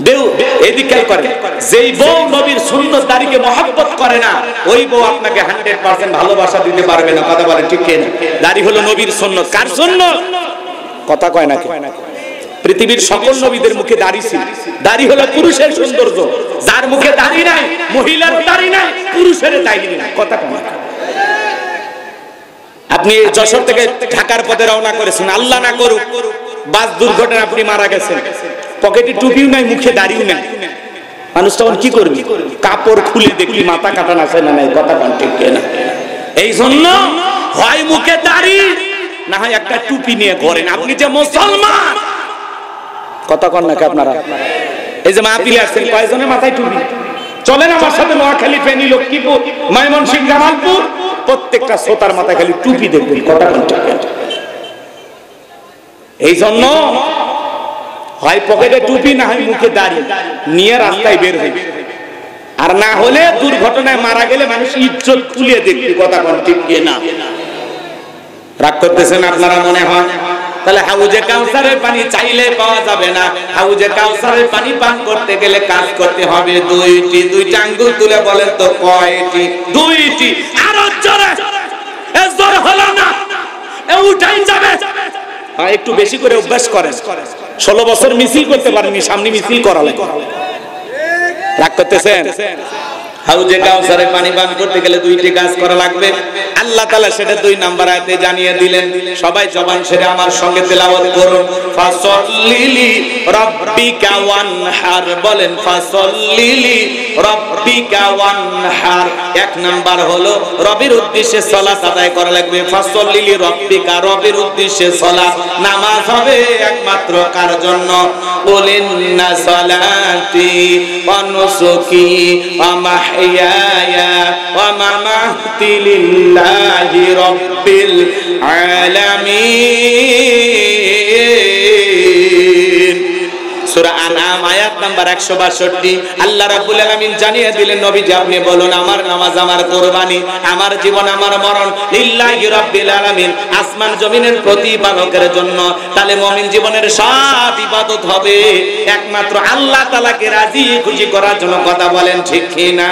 দেউ এদিক খেয়াল করে, যেই বউ নবীর সুন্নত দাড়িকে মহব্বত করে না, ওই বউ আপনাকে 100% ভালোবাসা দিতে পারবে না। কথা বলে ঠিক কিনা? দাড়ি হলো নবীর সুন্নত। কার সুন্নত? কথা কয় না। পৃথিবীর সকল নবীদের মুখে দাড়ি ছিল। দাড়ি হলো পুরুষের সৌন্দর্য। যার মুখে দাড়ি নাই, মহিলার দাড়ি নাই, পুরুষের দাড়ি নাই। কথা কয় না। আপনি যশোর থেকে ঢাকার পথে রওনা করেছেন, আল্লাহ না করুক বাস দুর্ঘটনা আপনি মারা গেছেন, পকেটে টুপিও নাই, মুখে দাড়িও নাই, মানুষ তখন কি করবে? কাপড় খুলে দেখি মাথা কাটা আছে না নাই। কথা কোন ঠিক কিনা? এই জন্য হয় মুখে দাড়ি, না হয় একটা টুপি নিয়ে ঘোরেন। আপনি যে মুসলমান, কথা কন নাকি আপনারা? এই যে মাহফিলে আসছেন, কয়জনের মাথায় টুপি? চলেন আমার সাথে নোয়াখালী, ফেনী, লক্ষ্মীপুর, ময়মনসিংহ, জামালপুর, প্রত্যেকটা শ্রোতার মাথায় খালি টুপি দেখবেন। কথা কোন ঠিক কিনা? এই জন্য হয় পকেটে টুপি, না হয় মুখে দাড়ি নিয়ে রাস্তায় বের হই। আর না হলে দুর্ঘটনায় মারা গেলে মানুষ ইজ্জত খুলে দেখবে, কথা কোন ঠিক না? রাগ করতেছেন আপনারা মনে হয়? তাহলে হাউজে কাউসারের পানি চাইলে পাওয়া যাবে না। হাউজে কাউসারের পানি পান করতে গেলে কাজ করতে হবে দুইটি। দুইটা আঙ্গুল তুলে বলেন তো কয়টি? দুইটি। আরো জোরে, জোর হলো না, উঠাই যাবে। একটু বেশি করে অভ্যাস করেন। 16 বছর মিছিল করতে পারেননি, সামনে মিছিল করা লাগে। রাগ করতেছেন? হাউজে কাউসারে পানি পান করতে গেলে দুইটি কাজ করা লাগবে। আল্লাহ তাআলা সেটা 2 নাম্বার আয়াতে জানিয়ে দিলেন। সবাই জবান ছেড়ে আমার সঙ্গে তেলাওয়াত করুন। ফাসাল্লিলি রাব্বিকা ওয়ানহার, বলেন ফাসাল্লিলি রাব্বিকা ওয়ানহার। 1 নাম্বার হলো রবের উদ্দেশ্যে সালাত আদায় করা লাগবে। ফাসাল্লিলি রাব্বিকা, রবের উদ্দেশ্যে সালাত। নামাজ হবে একমাত্র কার জন্য? কুলিন্না সালাতি ওয়া নুসুকি ওয়া মাহইয়ায়া ওয়া মামাতি লিল্লাহি রাব্বিল আলামিন। সূরা আনআম আয়াত নাম্বার 162। আল্লাহ রাব্বুল আলামিন জানিয়ে দিলেন, নবীজি আপনি বলুন আমার নামাজ, আমার কুরবানি, আমার জীবন, আমার মরণ লিল্লাহি রাব্বিল আলামিন, আসমান জমিনের প্রতিপালকের জন্য। তাহলে মুমিন জীবনের সব ইবাদত হবে একমাত্র আল্লাহ তাআলাকে রাজি খুশি করার জন্য। কথা বলেন ঠিক কি না?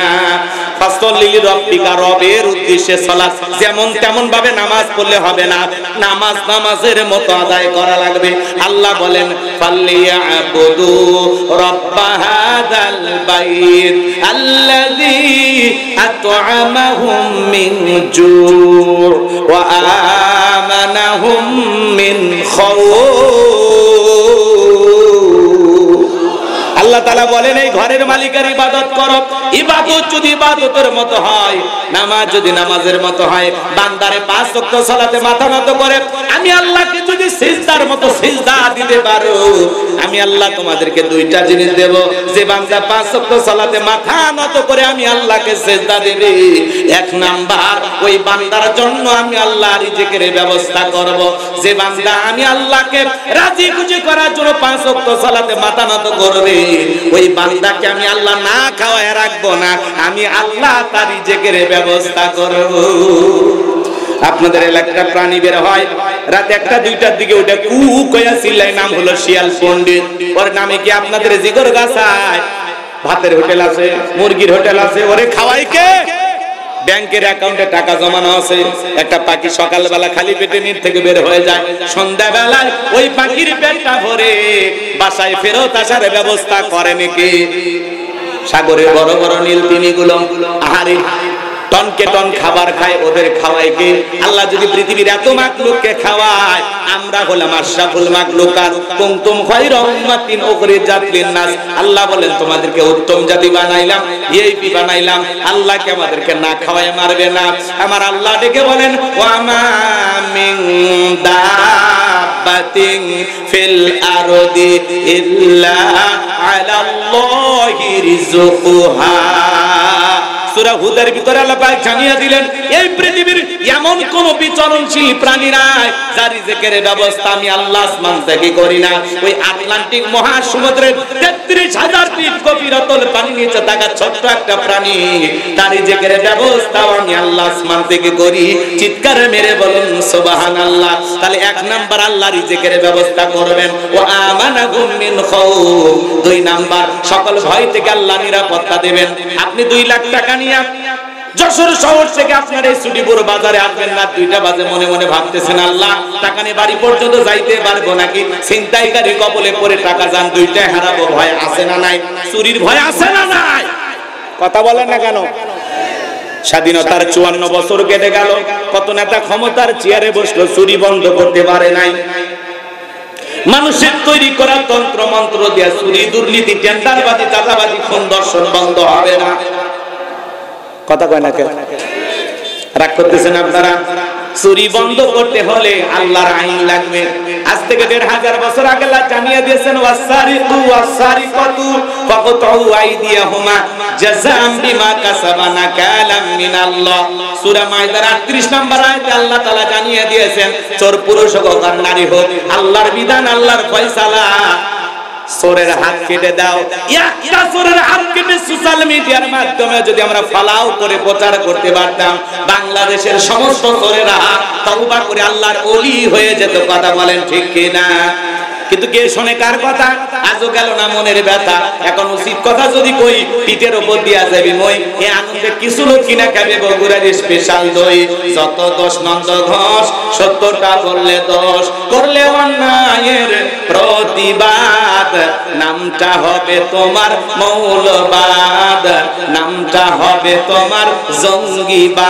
ফাসাল্লিলি রাব্বিকা, রবের উদ্দেশ্যে সালাত। যেমন তেমন ভাবে নামাজ পড়লে হবে না, নামাজ নামাজের মতো আদায় করা লাগবে। আল্লাহ বলেন ফাল্লিয়াবুদু রাব্বা হাযাল বাইত আল্লাযী আত'আমাহুম মিন জু' ওয়া আমানাহুম মিন খাউফ। আল্লাহ তাআলা বলেন এই ঘরের মালিকের ইবাদত করো। ইবাদত যদি ইবাদতের মতো হয়, নামাজ যদি নামাজের মতো হয়, বান্দারে 5 ওয়াক্ত সালাতে মাথা নত করে আমি আল্লাহকে যদি সিজদার মতো সিজদা দিতে পারো, আমি আল্লাহ তোমাদেরকে 2টা জিনিস দেব। যে বান্দা 5 ওয়াক্ত সালাতে মাথা নত করে আমি আল্লাহকে সিজদা দেবে, 1 নাম্বার ওই বান্দার জন্য আমি আল্লাহ রিজিকের ব্যবস্থা করব। যে বান্দা আমি আল্লাহকে রাজি খুশি করার জন্য 5 ওয়াক্ত সালাতে মাথা নত করবে, ওই বান্দাকে আমি আল্লাহ না খাওয়ায় রাখবো না, আমি আল্লাহ তার রিজিকের ব্যবস্থা করব। আপনাদের এলাকায় প্রাণী বের হয় রাত 1টা 2টার দিকে, ওটা কু কয়া চিল্লায়, নাম হলো শিয়াল পণ্ডিত। ওর নামে কি আপনাদের জিগর গাছায়? ভাতের হোটেল আছে, মুরগির হোটেল আছে, ওরে খাওয়াই কে? ব্যাংকের অ্যাকাউন্টে টাকা জমানো আছে। একটা পাখি সকালবেলা খালি পেটে নিচ থেকে বের হয়ে যায়, সন্ধ্যাবেলায় ওই পাখির পেটটা ভরে বাসায় ফেরত আসার ব্যবস্থা করে নাকি? সাগরে বড় বড় নীল তিমিগুলো আহারে টনকে টন খাবার খায়, ওদের খাওয়ায় কে? আল্লাহ যদি পৃথিবীর এত মাখলুককে খাওয়ায়, আমরা হলাম আশরাফুল মাখলুকাত, কুনতুম খায়রা উম্মাতিন উখরিজাত লিন-নাস। আল্লাহ বলেন তোমাদেরকে উত্তম জাতি বানাইলাম, ভিআইপি বানাইলাম। আল্লাহকে আমাদেরকে না খাওয়ায় মারবে না। আমার আল্লাহ ডেকে বলেন ওয়া মা মিন দাব্বাতিন ফিল আরদি ইল্লা আলাল্লাহি রিজকুহা। সূরা হুদের ভিতরে আল্লাহ পাক জানিয়ে দিলেন এই পৃথিবীর এমন কোন বিচরণশীল প্রাণী নাই যার রিজিকের ব্যবস্থা আমি আল্লাহ আসমান থেকে করি না। ওই আটলান্টিক মহাসমুদ্রের ৩৩,০০০ ফিট গভীরতল পানির নিচে থাকা ছোট্ট একটা প্রাণী, তার রিজিকের ব্যবস্থা আমি আল্লাহ আসমান থেকে করি। চিৎকার মেরে বলুন সুবহানাল্লাহ। তাহলে 1 নাম্বার আল্লাহ রিজিকের ব্যবস্থা করবেন, ওয়া আমানাহুম মিন খাউফ। 2 নাম্বার সকল ভয় থেকে আল্লাহ নিরাপত্তা দেবেন। আপনি 2 লাখ টাকা যশোর শহর থেকে আপনার এই ছুটিপুর বাজারে আসবেন না 2টা বাজে, মনে মনে ভাবতেছেন আল্লাহ টাকা নিয়ে বাড়ি পর্যন্ত যাইতে পারবো নাকি? ছিনতাইকারী কবলে পড়ে টাকা যান 2টাই হারাবো, ভয় আছে না নাই? চুরির ভয় আছে না নাই? কথা বলেন না কেন? স্বাধীনতার 54 বছর কেটে গেল, কত নেতা ক্ষমতার চেয়ারে বসলো, চুরি বন্ধ করতে পারে নাই। মানুষের তৈরি করা তন্ত্র মন্ত্র দিয়ে চুরি, দুর্নীতি, টেন্ডারবাজি, চাঁদাবাজি, খুন ধর্ষণ বন্ধ হবে না। কথা কয় না কেন? রাগ করতেছেন আপনারা? চুরি বন্ধ করতে হলে আল্লাহর আইন লাগবে। আজ থেকে ১৫০০ বছর আগে আল্লাহ জানিয়ে দিয়েছেন ওয়াসারিকু ওয়াসারিকাতু ফাকতাউ আইদিয়াহুমা জাযাআম বিমা কাসাবা নাকালাম মিনাল্লাহ। সূরা মাইদার ৩৮ নম্বর আয়াতে আল্লাহ তাআলা জানিয়ে দিয়েছেন চোর পুরুষ হোক আর নারী হোক, আল্লাহর বিধান, আল্লাহর ফয়সালা চোরের হাত কেটে দাও। একটা চোরের হাত কেটে সোশ্যাল মিডিয়ার মাধ্যমে যদি আমরা ফালাও করে প্রচার করতে পারতাম, বাংলাদেশের সমস্ত চোরেরা তওবা করে আল্লাহর ওলি হয়ে যেত। কথা বলেন ঠিক কিনা? কিন্তু কে শোনে কার কথা? আজও গেল না মনের ব্যথা। এখন উচিত কথা যদি কই, পিঠের উপর দিয়া যাবি মই। এই আনন্দে কিছু লোক কিনা খাবে বগুড়ার স্পেশাল দই। যত দোষ নন্দ ঘোষ, 70টা বললে দোষ, করলে অন্যায়ের প্রতিবাদ, নামটা হবে তোমার মৌলবাদ, নামটা হবে তোমার জঙ্গিবাদ।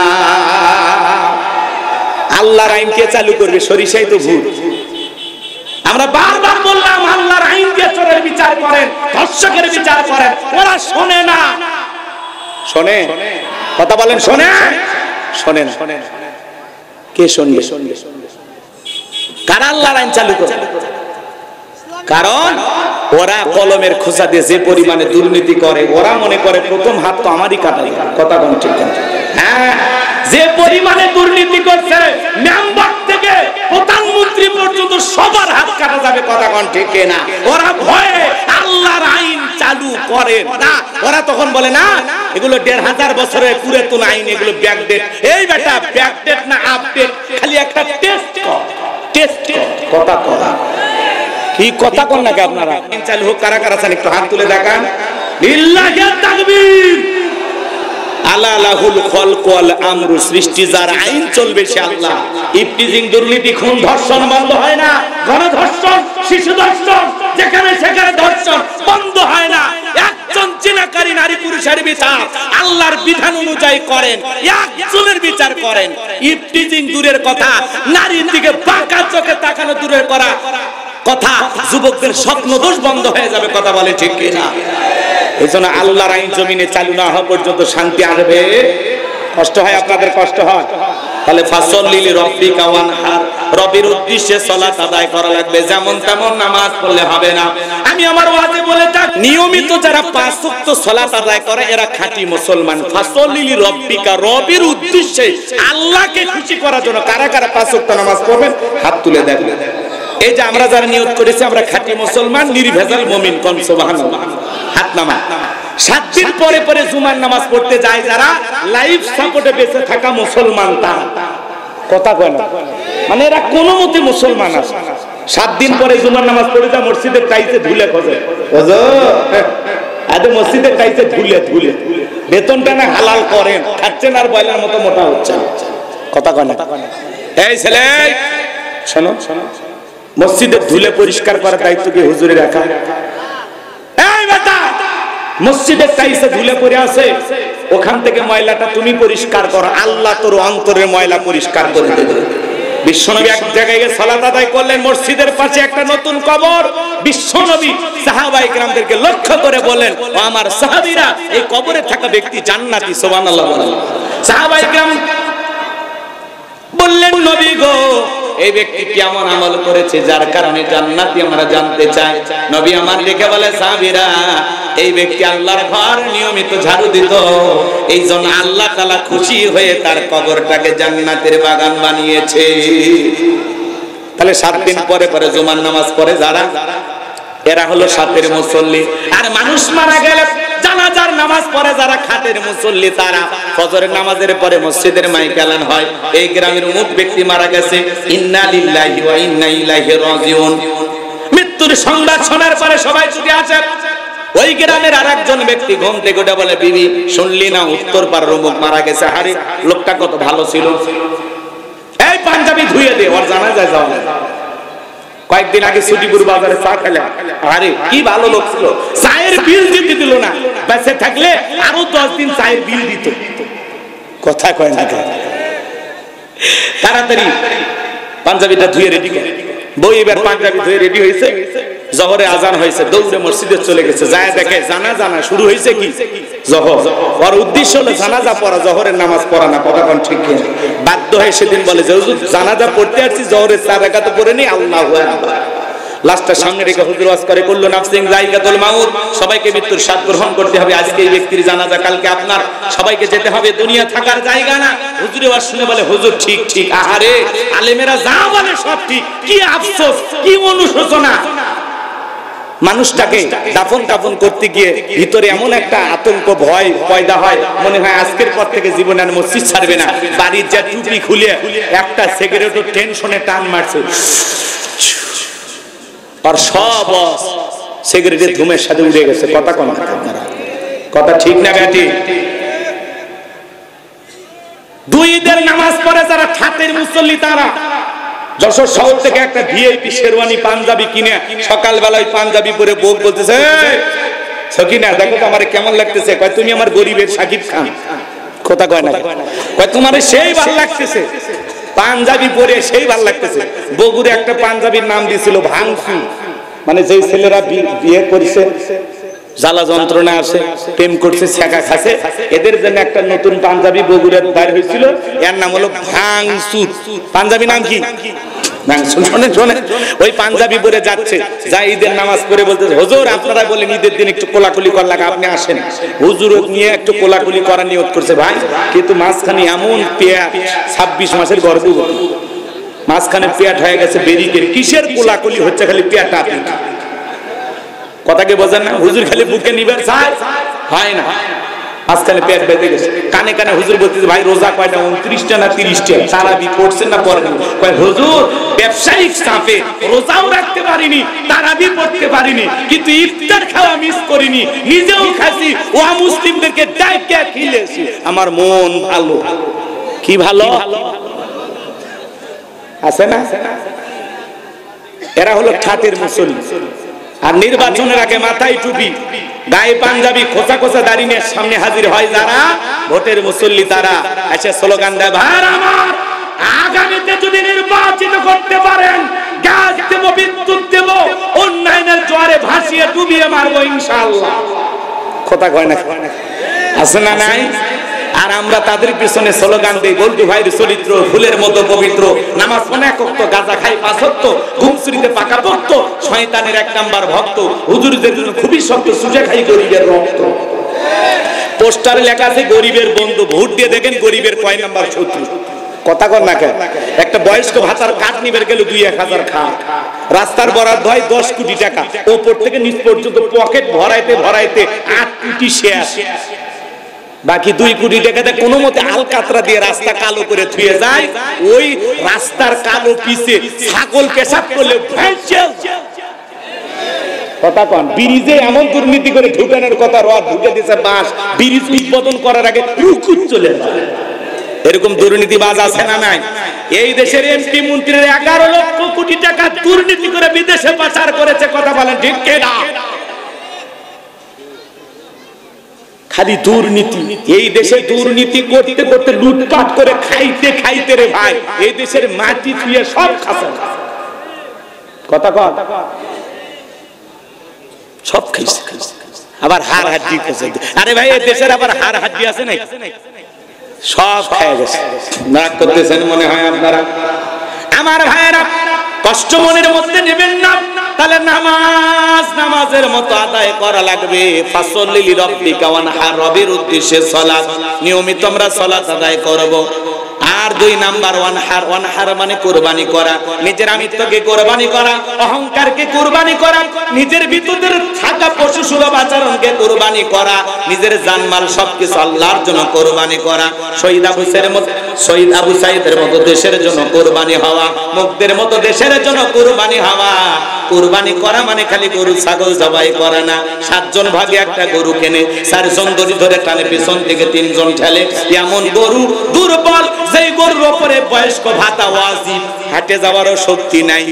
আল্লাহর আইন কে চালু করবে? সরিষাই তো ভূত। আমরা বারবার বললাম আল্লাহর আইন দিয়ে চোরের বিচার করেন, ধর্ষকের বিচার করেন, ওরা শোনে না। শোনে? কথা বলেন শোনে? শোনে না। কে শুনবে? কারা আল্লাহর আইন চালু করে? কারণ ওরা কলমের খোঁচা দিয়ে যে পরিমাণে দুর্নীতি করে, ওরা মনে করে প্রথম হাত তো আমারই কাটা। কথা বলেন ঠিক না? হ্যাঁ, যে পরিমাণে দুর্নীতি করছে, মেম্বার থেকে প্রধানমন্ত্রী পর্যন্ত সবার হাত কাটা যাবে। কথা কোন ঠিক না? ওরা ভয়ে আল্লাহর আইন চালু করে না। ওরা তখন বলে না এগুলো 1500 বছরের পুরাতন আইন, এগুলো ব্যাকডেট। এই বেটা ব্যাকডেট না আপডেট, খালি একটা টেস্ট কর, টেস্ট কথা কথা। কি কথা কোন নাকি আপনারা? আইন চালু হোক। কারা কারা চান একটু হাত তুলে দেখান। লিল্লাহি তাকবীর। আলালাহুল খালকু ওয়াল আমরু, সৃষ্টি যার আইন চলবে সে আল্লাহ। ইফতিজিং, দুর্নীতি, খুন, ধর্ষণ বন্ধ হয় না। গণধর্ষণ, শিশু ধর্ষণ, যেখানে সেখানে ধর্ষণ বন্ধ হয় না। একজন জিনাকারী নারী পুরুষের বিচার আল্লাহর বিধান অনুযায়ী করেন, একজনের বিচার করেন। ইফতিজিং দূরের কথা, নারীর দিকে বাঁকা চোখে তাকানো দূরের করা কথা, যুবকদের স্বপ্ন দোষ বন্ধ হয়ে যাবে। কথা বলে ঠিক কিনা? এই জন্য আল্লাহর আইন জমিনে চালু না হওয়া পর্যন্ত শান্তি আসবে। কষ্ট হয়, আপনাদের কষ্ট হয়। তাহলে ফাসল্লি লিরাব্বিকা ওয়ানহার, রবের উদ্দেশ্যে সালাত আদায় করা লাগবে। যেমন তেমন নামাজ পড়লে হবে না। আমি আমার ওয়াজে বলে থাকি, নিয়মিত যারা 5 ওয়াক্ত সালাত আদায় করে এরা খাঁটি মুসলমান। ফাসল্লি লিরাব্বিকা, রবের উদ্দেশ্যে আল্লাহকে খুশি করার জন্য কারা কারা 5 ওয়াক্ত নামাজ পড়বেন হাত তুলে দেখবেন। এই যে আমরা যারা নিয়ত করেছি আমরা খাঁটি মুসলমান, নির্ভেজাল মুমিন, কোন সুবহানাল্লাহ, হাত নামা। 7 দিন পরে পরে জুমার নামাজ পড়তে যায় যারা, লাইফ সাপোর্টে বেঁচে থাকা মুসলমান তারা। কথা কয় না, মানে এরা কোনো মতে মুসলমান আছে। 7 দিন পরে জুমার নামাজ পড়ে যায়, মসজিদের টাইসে ধুলে খোঁজে, আদে মসজিদের টাইসে ধুলে ধুলে বেতনটা না হালাল করেন, খাচ্ছেন আর বয়লার মতো মোটা হচ্ছে। কথা কয় না? এই ছেলে শোনো, মসজিদের ধুলে পরিষ্কার করার দায়িত্ব কি হুজুরের রাখা? এই বেটা, মসজিদের টাইসে ধুলে পড়ে আছে, ওখান থেকে ময়লাটা তুমি পরিষ্কার করো, আল্লাহ তোর অন্তরের ময়লা পরিষ্কার করে দেবে। বিশ্বনবী এক জায়গায় গিয়ে সালাত আদায় করলেন, মসজিদের পাশে একটা নতুন কবর। বিশ্বনবী সাহাবায়ে কেরামদেরকে লক্ষ্য করে বলেন, ও আমার সাহাবীরা, এই কবরে থাকা ব্যক্তি জান্নাতি। সুবহানাল্লাহ বলেন। সাহাবায়ে কেরাম বললেন, নবী গো, এই ব্যক্তি কেমন আমল করেছে যার কারণে জান্নাতি আমরা জানতে চাই। নবী আমার দেখে বলে, সাহাবীরা, এই ব্যক্তি আল্লাহর ঘর নিয়মিত ঝাড়ু দিত, এই জন্য আল্লাহ তাআলা খুশি হয়ে তার কবরটাকে জান্নাতের বাগান বানিয়েছে। তাহলে 7 দিন পরে পরে জুমার নামাজ পড়ে যারা, এরা হলো সাতের মুসল্লি। আর মানুষ মারা গেলে জানাজার নামাজ পড়ে যারা, খাটের মুসল্লি তারা। ফজরের নামাজের পরে মসজিদের মাইক এলান হয়, এই গ্রামের অমুক ব্যক্তি মারা গেছে, ইন্না লিল্লাহি ওয়া ইন্না ইলাইহি রাজিউন। মৃত্যুর সংবাদ শোনার পরে সবাই ছুটে আসে। ওই গ্রামের আরেকজন ব্যক্তি ঘুম থেকে উঠে বলে, বিবি শুনলি না উত্তর পাড়ার অমুক মারা গেছে? আরে লোকটা কত ভালো ছিল, এই পাঞ্জাবি ধুয়ে দে, ওর জানাজায় যাও। কয়েকদিন আগে সুটিপুর বাজারে চা খেলাম, আরে কি ভালো লোক ছিল, চায়ের বিল দিতে দিল না, বেঁচে থাকলে আরো 10 দিন চায়ের বিল দিত। কথা কয় না, তাড়াতাড়ি পাঞ্জাবিটা ধুয়ে রেডি করে। বই এবার পাঞ্জাবি ধুয়ে রেডি হয়েছে, জহরে আজান হয়েছে, দৌড়ে মসজিদে চলে গেছে। যায় দেখে জানাজা না, শুরু হয়েছে কি জহর। ওর উদ্দেশ্য হলো জানাজা পড়া, জহরের নামাজ পড়া না। কথা কোন ঠিক কিনা? বাধ্য হয়ে সেদিন বলে যে হুজুর জানাজা পড়তে আসছি, জহরের 4 রাকাত পড়ে নি, আল্লাহু আকবার। লাস্টটা সামনে রেখে হুজুর ওয়াজ করে, কুল্লু নাফসিন যায়কাতুল মাউত, সবাইকে মৃত্যুর স্বাদ গ্রহণ করতে হবে। আজকে এই ব্যক্তির জানাজা, কালকে আপনার, সবাইকে যেতে হবে, দুনিয়া থাকার জায়গা না। হুজুরে ওয়াজ শুনে বলে, হুজুর ঠিক ঠিক। আহারে, আলেমেরা যা বলে সব ঠিক, কি আফসোস, কি অনুশোচনা। মানুষটাকে দাফন কাফন করতে গিয়ে ভিতরে এমন একটা আতঙ্ক ভয় পয়দা হয়, মনে হয় আজকের পর থেকে জীবনে আর মসজিদ ছাড়বে না। বাড়ির যা টুপি খুলে একটা সিগারেটও টেনশনে টান মারছে, আর সব সিগারেটের ধুমের সাথে উড়ে গেছে। কথা কোন আপনারা, কথা ঠিক না ব্যাটি? দুই ঈদের নামাজ পড়ে যারা ঠাটের মুসল্লি, তারা যশোর শহর থেকে একটা ভিআইপি শেরওয়ানি পাঞ্জাবি কিনে সকালবেলায় পাঞ্জাবি পরে বউ বলতেছে, সকিনা দেখো তো আমার কেমন লাগতেছে। কয় তুমি আমার গরিবের শাকিব খান। কথা কয় না, কয় তোমার সেই ভালো লাগতেছে, পাঞ্জাবি পরে সেই ভালো লাগতেছে। বগুড়ে একটা পাঞ্জাবির নাম দিয়েছিল ভাঙসু, মানে যেই ছেলেরা বিয়ে করেছে, জ্বালা যন্ত্রণা আসে, প্রেম করছে, ছেঁকা খাচ্ছে, এদের জন্য একটা নতুন পাঞ্জাবি বগুড়ে বাইর হয়েছিল, এর নাম হলো ভাঙসু। পাঞ্জাবি নাম কি? ওই পাঞ্জাবি পরে যাচ্ছে, যা ঈদের নামাজ পড়ে বলতেছে, হুজুর আপনারা বলেন ঈদের দিন একটু কোলাকুলি করার লাগে, আপনি আসেন। হুজুর নিয়ে একটু কোলাকুলি করার নিয়ত করছে ভাই, কিন্তু মাঝখানে এমন পেট, 26 মাসের গর্ভবতী, মাঝখানে পেট হয়ে গেছে বেরিকের। কিসের কোলাকুলি হচ্ছে? খালি পেট আপনি কথাকে বোঝেন না? হুজুর খালি বুকে নিবেন চায়, হয় না, আজকাল পেট বেঁধে গেছে। কানে কানে হুজুর বলতেছে, ভাই রোজা কয়টা? 29টা না 30টা? তারাবি পড়ছেন না পড়েন? কয় হুজুর ব্যবসায়িক চাপে রোজাও রাখতে পারিনি, তারাবি পড়তে পারিনি, কিন্তু ইফতার খাওয়া মিস করিনি, নিজেও খাসি, ও মুসলিমদেরকে ডাইকা খেলেছি, আমার মন ভালো। কি ভালো আছে না? এরা হলো ঠাটের মুসল্লি। আর নির্বাচনের আগে মাথায় টুপি, গায়ে পাঞ্জাবি, খোঁচা খোঁচা দাড়ি নিয়ে সামনে হাজির হয় যারা ভোটের মুসল্লি, তারা এসে স্লোগান দেয়, ভাই আমার আগামীতে যদি নির্বাচিত করতে পারেন গ্যাস দেব, বিদ্যুৎ দেব, উন্নয়নের জোয়ারে ভাসিয়ে ডুবিয়ে মারবো ইনশাআল্লাহ। কথা কয় না, আছে না নাই? আর আমরা তাদের পিছনে স্লোগান দেই, বল্টু ভাইয়ের চরিত্র ফুলের মতো পবিত্র, নামাজ পড়ে এক ওয়াক্ত, গাঁজা খাই 5 ওয়াক্ত, ঘুমসুরিতে পাকা ভক্ত, শয়তানের 1 নাম্বার ভক্ত, হুজুরদের জন্য খুবই শক্ত, সুজে খাই গরিবের রক্ত। পোস্টারে লেখা আছে গরিবের বন্ধু, ভোট দিয়ে দেখেন গরিবের কয় নাম্বার শত্রু। কথা কর না কেন? একটা বয়স্ক ভাতার কাঠ নিবের গেল 2-1000 খাট, রাস্তার বরাদ্দ হয় 10 কোটি টাকা, ওপর থেকে নিচ পর্যন্ত পকেট ভরাইতে ভরাইতে 8 কোটি শেষ, বাকি 2 কোটি টাকাতে কোনো মতে আলকাতরা দিয়ে রাস্তা কালো করে থুয়ে যায়। ওই রাস্তার কালো পিছে ছাগল পেশাব করলে কথা কন। ব্রিজে এমন দুর্নীতি করে ঢুকানোর কথা, রড ঢুকে দিয়েছে বাঁশ, ব্রিজ উদ্বোধন করার আগে রুকুত চলে যায়। এরকম দুর্নীতিবাজ আছে না নাই? এই দেশের এমপি মন্ত্রীরা 11 লক্ষ কোটি টাকা দুর্নীতি করে বিদেশে পাচার করেছে। কথা বলেন ঠিক কিনা? খালি দুর্নীতি। এই দেশে দুর্নীতি করতে করতে লুটপাট করে খাইতে খাইতে রে ভাই এই দেশের মাটি ছুঁয়ে সব খাচ্ছে। কথা কন, সব খাইছে, আবার হাড় হাড্ডি খাইছে। আরে ভাই এই দেশের আবার হাড় হাড্ডি আছে না? সব খেয়ে গেছে। না করতেছেন মনে হয় আপনারা। আমার ভাইয়েরা কষ্ট মনের মধ্যে নেবেন না, তাহলে নামাজের মতো আদায় করা লাগবে। ফাসল্লি লিরাব্বিকা ওয়ানহার, রবের উদ্দেশ্যে সালাত, নিয়মিত আমরা সালাত আদায় করব। আর 2 নাম্বার ওয়ানহার, ওয়ানহার মানে কুরবানি করা, নিজের আমিত্বকে কুরবানি করা, অহংকারকে কুরবানি করা, নিজের ভিতরে থাকা পশু সুলভ আচরণকে কুরবানি করা, নিজের জানমাল সবকিছু আল্লাহর জন্য কুরবানি করা। শহীদ আবু সাইদের মতো দেশের জন্য কুরবানি হওয়া, মুক্তের মতো দেশের জন্য কুরবানি হওয়া। কুরবানি করা মানে খালি গরু ছাগল জবাই করা না। 7 জন ভাগে একটা গরু কেনে, 4 জন দড়ি ধরে টানে, পিছন থেকে 3 জন ঠেলে। এমন গরু দুর্বল, যেই গরুর উপরে বয়স্ক ভাতা ওয়াজিব, হাঁটে যাওয়ারও শক্তি নাই।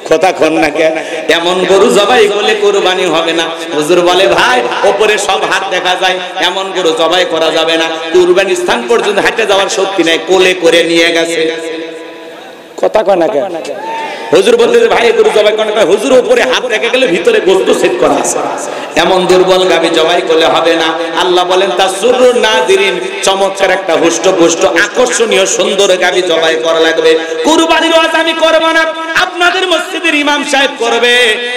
কথা কন না কেন? এমন গরু জবাই করলে কুরবানি হবে না। হুজুর বলে ভাই উপরে সব হাত দেখা যায়, এমন গরু জবাই করা যাবে না। কুরবানি স্থান পর্যন্ত হাঁটে যাওয়ার শক্তি নাই, কোলে করে নিয়ে গেছে। কথা কন না কেন? হুজুর বলতে ভাই গরু জবাই করা, হুজুর উপরে হাত রেখে গেলে ভিতরে গোশত সেট করা আছে। এমন দুর্বল গাবি জবাই করলে হবে না। আল্লাহ বলেন তাসুরুন নাযিরিন, চমৎকার একটা হুষ্টপুষ্ট আকর্ষণীয় সুন্দর গাবি জবাই করা লাগবে। কুরবানির ওয়াজ আমি করব না। আপনাদের মসজিদের ইমাম ইমাম সাহেব করবে।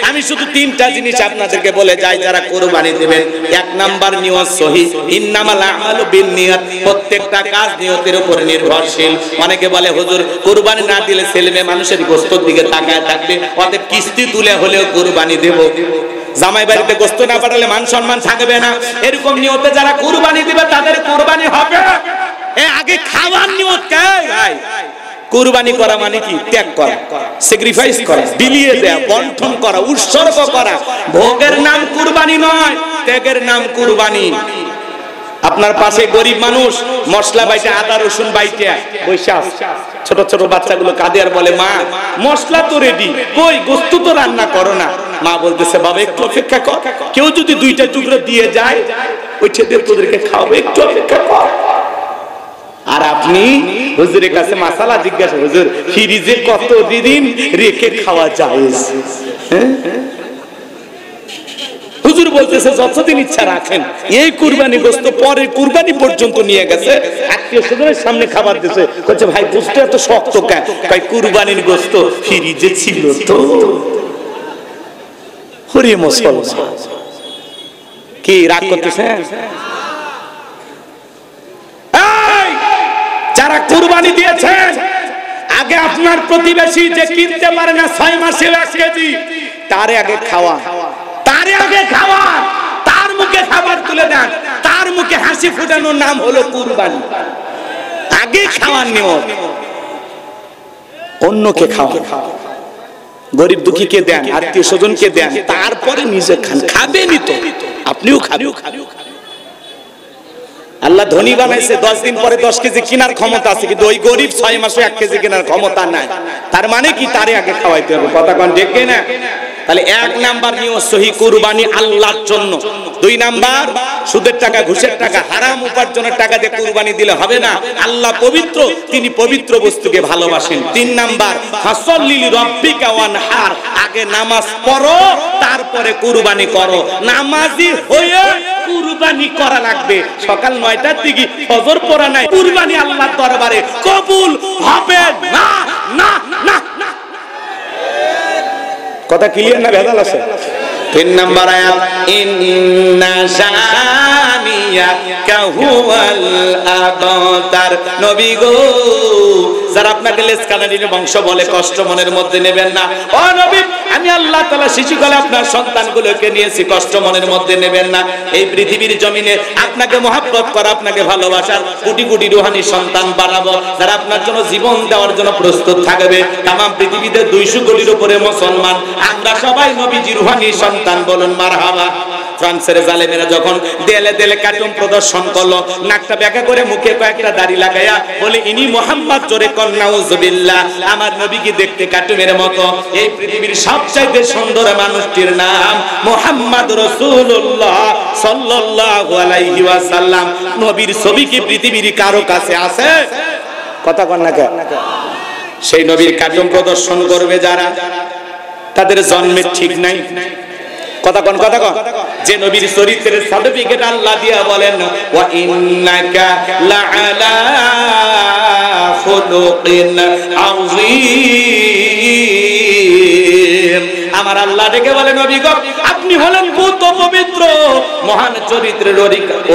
আমি শুধু তিনটা জিনিস আপনাদেরকে বলে যাই, যারা কুরবানি দিবেন। এক নাম্বার নিয়ত সহিহ, ইন্নামাল আমালু বিন্নিয়াত, প্রত্যেকটা কাজ নিয়তের উপর নির্ভরশীল। অনেকে বলে হুজুর কুরবানি না দিলে ছেলে মেয়ে মানুষের গোশতের দিকে তাকায় থাকবে, অতএব কিস্তি তুলে হলেও কুরবানি দেব। জামাই বাড়িতে গোশত না পাঠালে মান সম্মান থাকবে না, এরকম নিয়তে যারা কুরবানি দিবে তাদের কুরবানি হবে। আগে খাওয়ার নিয়ত কে ভাই? কুরবানি করা মানে কি? ত্যাগ করা, স্যাক্রিফাইস করা, বিলিয়ে দেয়া, বন্টন করা, উৎসর্গ করা। ভোগের নাম কুরবানি নয়, ত্যাগের নাম কুরবানি। আপনার পাশে গরিব মানুষ মশলা বাইটে, আদা রসুন বাইটে বসে আছে, ছোট ছোট বাচ্চাগুলো কাঁদে আর বলে মা মশলা তো রেডি, কই গোশত তো রান্না করো না। মা বলতেছে বাবা একটু অপেক্ষা কর, কেউ যদি দুইটা টুকরো দিয়ে যায় ওই ছেলে তোদেরকে খাওয়াবে, একটু অপেক্ষা কর। আর আপনি হুজুরের কাছে মাসালা জিজ্ঞাসা, হুজুর ফ্রিজে কত দিন রেখে খাওয়া যায়? হুজুর বলতেছে যতদিন ইচ্ছা রাখেন। এই কুরবানি গোশত পরে কুরবানি পর্যন্ত নিয়ে গেছে, আত্মীয় স্বজনের সামনে খাবার দিছে, বলছে ভাই গোশত এত শক্ত কেন? ভাই কুরবানির গোশত ফ্রিজে ছিল তো। হরি মুসলমান কি রাগ করতেছেন? যারা কুরবানি দিয়েছেন, আগে আপনার প্রতিবেশী যে কিনতে পারে না 6 মাসে 1 কেজি, তারে আগে খাওয়া, তারে আগে খাওয়া, তার মুখে খাবার তুলে দেন, তার মুখে হাসি ফোটানোর নাম হলো কুরবানি। আগে খাওয়ার নিয়ম, অন্যকে খাওয়া, গরিব দুঃখীকে দেন, আত্মীয় স্বজনকে দেন, তারপরে নিজে খান। খাবেনই তো, আপনিও খাবেন। আল্লাহ ধনী বানাইছে, 10 দিন পরে 10 কেজি কেনার ক্ষমতা আছে, কিন্তু ওই গরিব 6 মাসে 1 কেজি কেনার ক্ষমতা নাই। তার মানে কি? তারে আগে খাওয়াইতে হবে। কথা কোন ঠিক না? তাহলে 1 নাম্বার নিয়ত সহিহ, কুরবানি আল্লাহর জন্য। 2 নাম্বার সুদের টাকা, ঘুষের টাকা, হারাম উপার্জনের টাকা দিয়ে কুরবানি দিলে হবে না। আল্লাহ পবিত্র, তিনি পবিত্র বস্তুকে ভালোবাসেন। 3 নাম্বার ফাসাল্লি লিরাব্বিকা ওয়ানহার, আগে নামাজ পড়ো তারপরে কুরবানি করো। নামাজি হয়ে কুরবানি করা লাগবে। সকাল 9টার দিকে ফজর পড়া নাই, কুরবানি আল্লাহর দরবারে কবুল হবে না। না না না, কথা ক্লিয়ার না ভেজাল আছে? 3 নাম্বার আয়াত, ইন্না শানিয়াকা হুয়াল আবতার। নবী গো, যারা আপনাকে লেসকানানির বংশ বলে কষ্ট মনের মধ্যে নেবেন না। ও নবী, আমি আল্লাহ তাআলা শিশুকালে আপনার সন্তানগুলোকে নিয়েছি, কষ্ট মনের মধ্যে নেবেন না। এই পৃথিবীর জমিনে আপনাকে মহব্বত করা, আপনাকে ভালোবাসার কোটি কোটি রুহানি সন্তান বানাবো, যারা আপনার জন্য জীবন দেওয়ার জন্য প্রস্তুত থাকবে। তামাম পৃথিবীতে 200 কোটির উপরে মুসলমান, আমরা সবাই নবীজির রুহানি সন্তান, বলুন মারহাবা। ফ্রান্সের জালেমেরা যখন দেলে দেলে কার্টুন প্রদর্শন করলো, নাকটা ব্যাকা করে মুখে কয়েকটা দাড়ি লাগাইয়া বলে ইনি মোহাম্মদ, জোরে কর নাউজুবিল্লাহ। আমার নবীকে দেখতে কার্টুনের মতো। এই পৃথিবীর সবচাইতে সুন্দর মানুষটির নাম মুহাম্মদ রাসূলুল্লাহ সাল্লাল্লাহু আলাইহি ওয়াসাল্লাম। নবীর ছবি কি পৃথিবীর কারো কাছে আছে? কথা কন না কেন? সেই নবীর কার্টুন প্রদর্শন করবে যারা, তাদের জন্মের ঠিক নাই। কথা কোন, কথা কোন? যে নবীর চরিত্রের সার্টিফিকেট আল্লাহ দিয়া বলেন ওয়া ইন্নাকা লাআলা খুলুকিন আযীম। আমার আল্লাহ ডেকে বলে নবী গো, আপনি হলেন পুত পবিত্র মহান চরিত্রের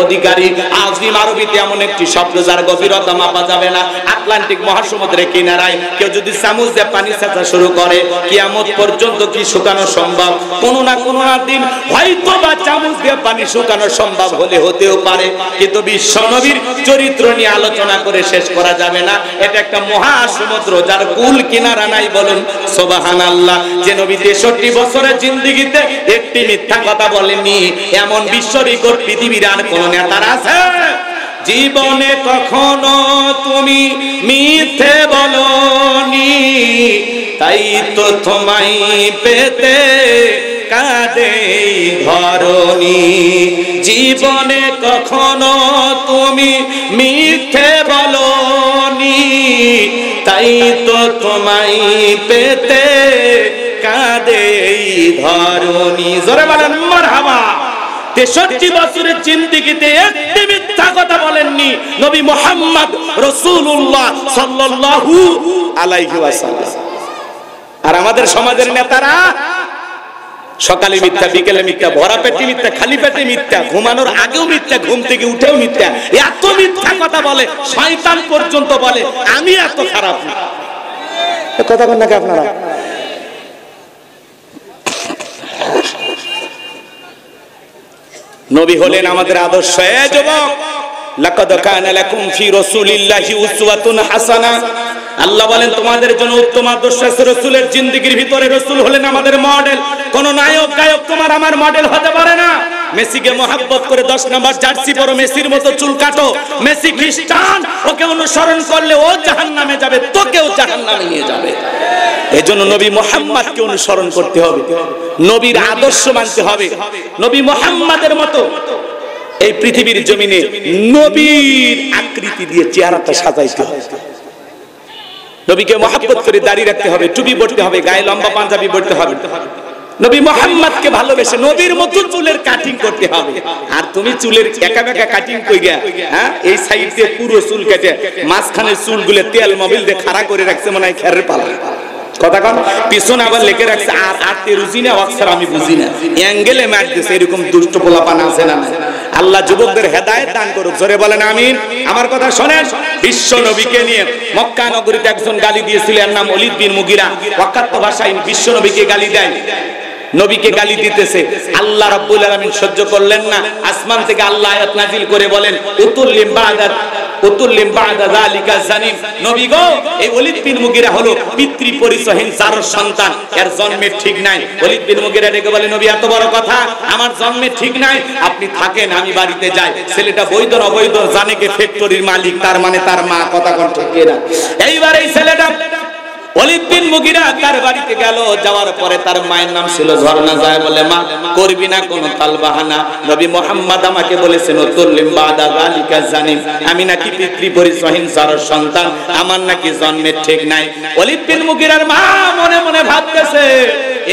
অধিকারী। আযীম আরবিতে এমন একটি শব্দ যার গভীরতা মাপা যাবে না। আটলান্টিক মহাসমুদ্রের কিনারায় কেউ যদি চামচ দিয়ে পানি ছেঁচা শুরু করে, কিয়ামত পর্যন্ত কি শুকানো সম্ভব? কোনো না কোনো দিন হয়তো বা চামচ দিয়ে পানি শুকানো সম্ভব হলে হতেও পারে, কিন্তু বিশ্ব নবীর চরিত্র নিয়ে আলোচনা করে শেষ করা যাবে না। এটা একটা মহাসমুদ্র যার কুল কিনারা নাই, বলুন সুবহানাল্লাহ। যে নবী 63 বছরের জিন্দেগিতে একটি মিথ্যা কথা বলেননি, এমন বিশ্ব রেকর্ড পৃথিবীর আর কোন নেতার আছে? জীবনে কখনো তুমি মিথ্যে বলনি, তাই তো তোমায় পেতে কাঁদে ধরণী। জীবনে কখনো তুমি মিথ্যে বলনি, তাই তো তোমায় পেতে কাঁদে ধরণী। জোরে বলেন মারহাবা। 63 বছরের জিন্দেগিতে একটি মিথ্যা কথা বলেননি নবী মুহাম্মদ রাসূলুল্লাহ সাল্লাল্লাহু আলাইহি ওয়াসাল্লাম। আর আমাদের সমাজের নেতারা সকালে মিথ্যা, বিকেলে মিথ্যা, ভরা পেটে মিথ্যা, খালি পেটে মিথ্যা, ঘুমানোর আগেও মিথ্যা, ঘুম থেকে উঠেও মিথ্যা। এত মিথ্যা কথা বলে, শয়তান পর্যন্ত বলে আমি এত খারাপ না। কথা বলেন নাকি আপনারা? নবী হলেন আমাদের আদর্শ। এ যুবক, লাকাদ কানা লাকুম ফি রাসূলিল্লাহি উসওয়াতুন হাসানাহ। আল্লাহ বলেন তোমাদের জন্য উত্তম আদর্শ আছে রাসূলের জিন্দেগির ভিতরে। রাসূল হলেন আমাদের মডেল। কোন নায়ক গায়ক তোমার আমার মডেল হতে পারে না। মেসিকে মহব্বত করে 10 নাম্বার জার্সি পরো, মেসির মতো চুল কাটো। মেসি খ্রিস্টান, ওকে অনুসরণ করলে ও জাহান্নামে যাবে, তোকেও জাহান্নামে নিয়ে যাবে। এজন্য নবী মুহাম্মদকে অনুসরণ করতে হবে, নবীর আদর্শ মানতে হবে। নবী মুহাম্মদের মতো এই পৃথিবীর জমিনে নবীর আকৃতি দিয়ে চেহারাটা সাজাইতে হবে। নবীকে মহব্বত করে দাড়ি রাখতে হবে, টুপি পরতে হবে, গায়ে লম্বা পাঞ্জাবি পরতে হবে। নবী মুহাম্মদকে ভালোবেসে নবীর মতো চুলের কাটিং করতে হবে। আর তুমি চুলের একা বেঁকা কাটিং কইরা, হ্যাঁ, এই সাইড দিয়ে পুরো চুল কেটে মাঝখানে চুলগুলো তেল মোবিল দিয়ে খাড়া করে রাখছে, মনে হয় খেরের পালা। কথা কন, পিছনে আবার লেখে রাখছে আর আরতে রুজিনা অক্ষর আমি বুঝি না, অ্যাঙ্গেলে ম্যাচ দিছে। এরকম দুষ্ট পোলাপান আছে না? আল্লাহ যুবকদের হেদায়েত দান করুক, জোরে বলেন আমিন। আমার কথা শোনেন, বিশ্ব নবীকে নিয়ে মক্কা নগরীতে একজন গালি দিয়েছিল, এর নাম ওলীদ বিন মুগিরা। ওয়াকাত্ত ভাষায় বিশ্ব নবীকে গালি দেয়, নবীকে গালি দিতেছে। আল্লাহ রাব্বুল আলামিন সহ্য করলেন না, আসমান থেকে আল্লাহ আয়াত নাযিল করে বলেন উতুল্লিম বাদা যালিকা জানিম। নবী গো, এই ওলীদ বিন মুগিরা হলো পিতৃ পরিচয়হীন জারর সন্তান, এর জন্মের ঠিক নাই। ওলীদ বিন মুগিরা ডেকে বলে, নবী এত বড় কথা, আমার জন্মের ঠিক নাই, আপনি থাকেন, আমি বাড়িতে যাই। ছেলেটা বৈধ না অবৈধ জানে কে ফ্যাক্টরির মালিক, তার মানে তার মা। কথা কোন ঠিক না? এইবার এই ছেলেটা ওলীদ বিন মুগিরা তার বাড়িতে গেল, যাওয়ার পরে তার মায়ের নাম ছিল ঝর্ণা। যায় বলে, মা করবি না কোনো তালবাহানা, নবী মুহাম্মদ আমাকে বলেছেন উতুল্লিম বাদা যালিকা জানিম, আমি নাকি পিতৃ পরিচয়হীন জারর সন্তান, আমার নাকি জন্মের ঠিক নাই। ওলীদ বিন মুগিরার মা মনে মনে ভাবতেছে,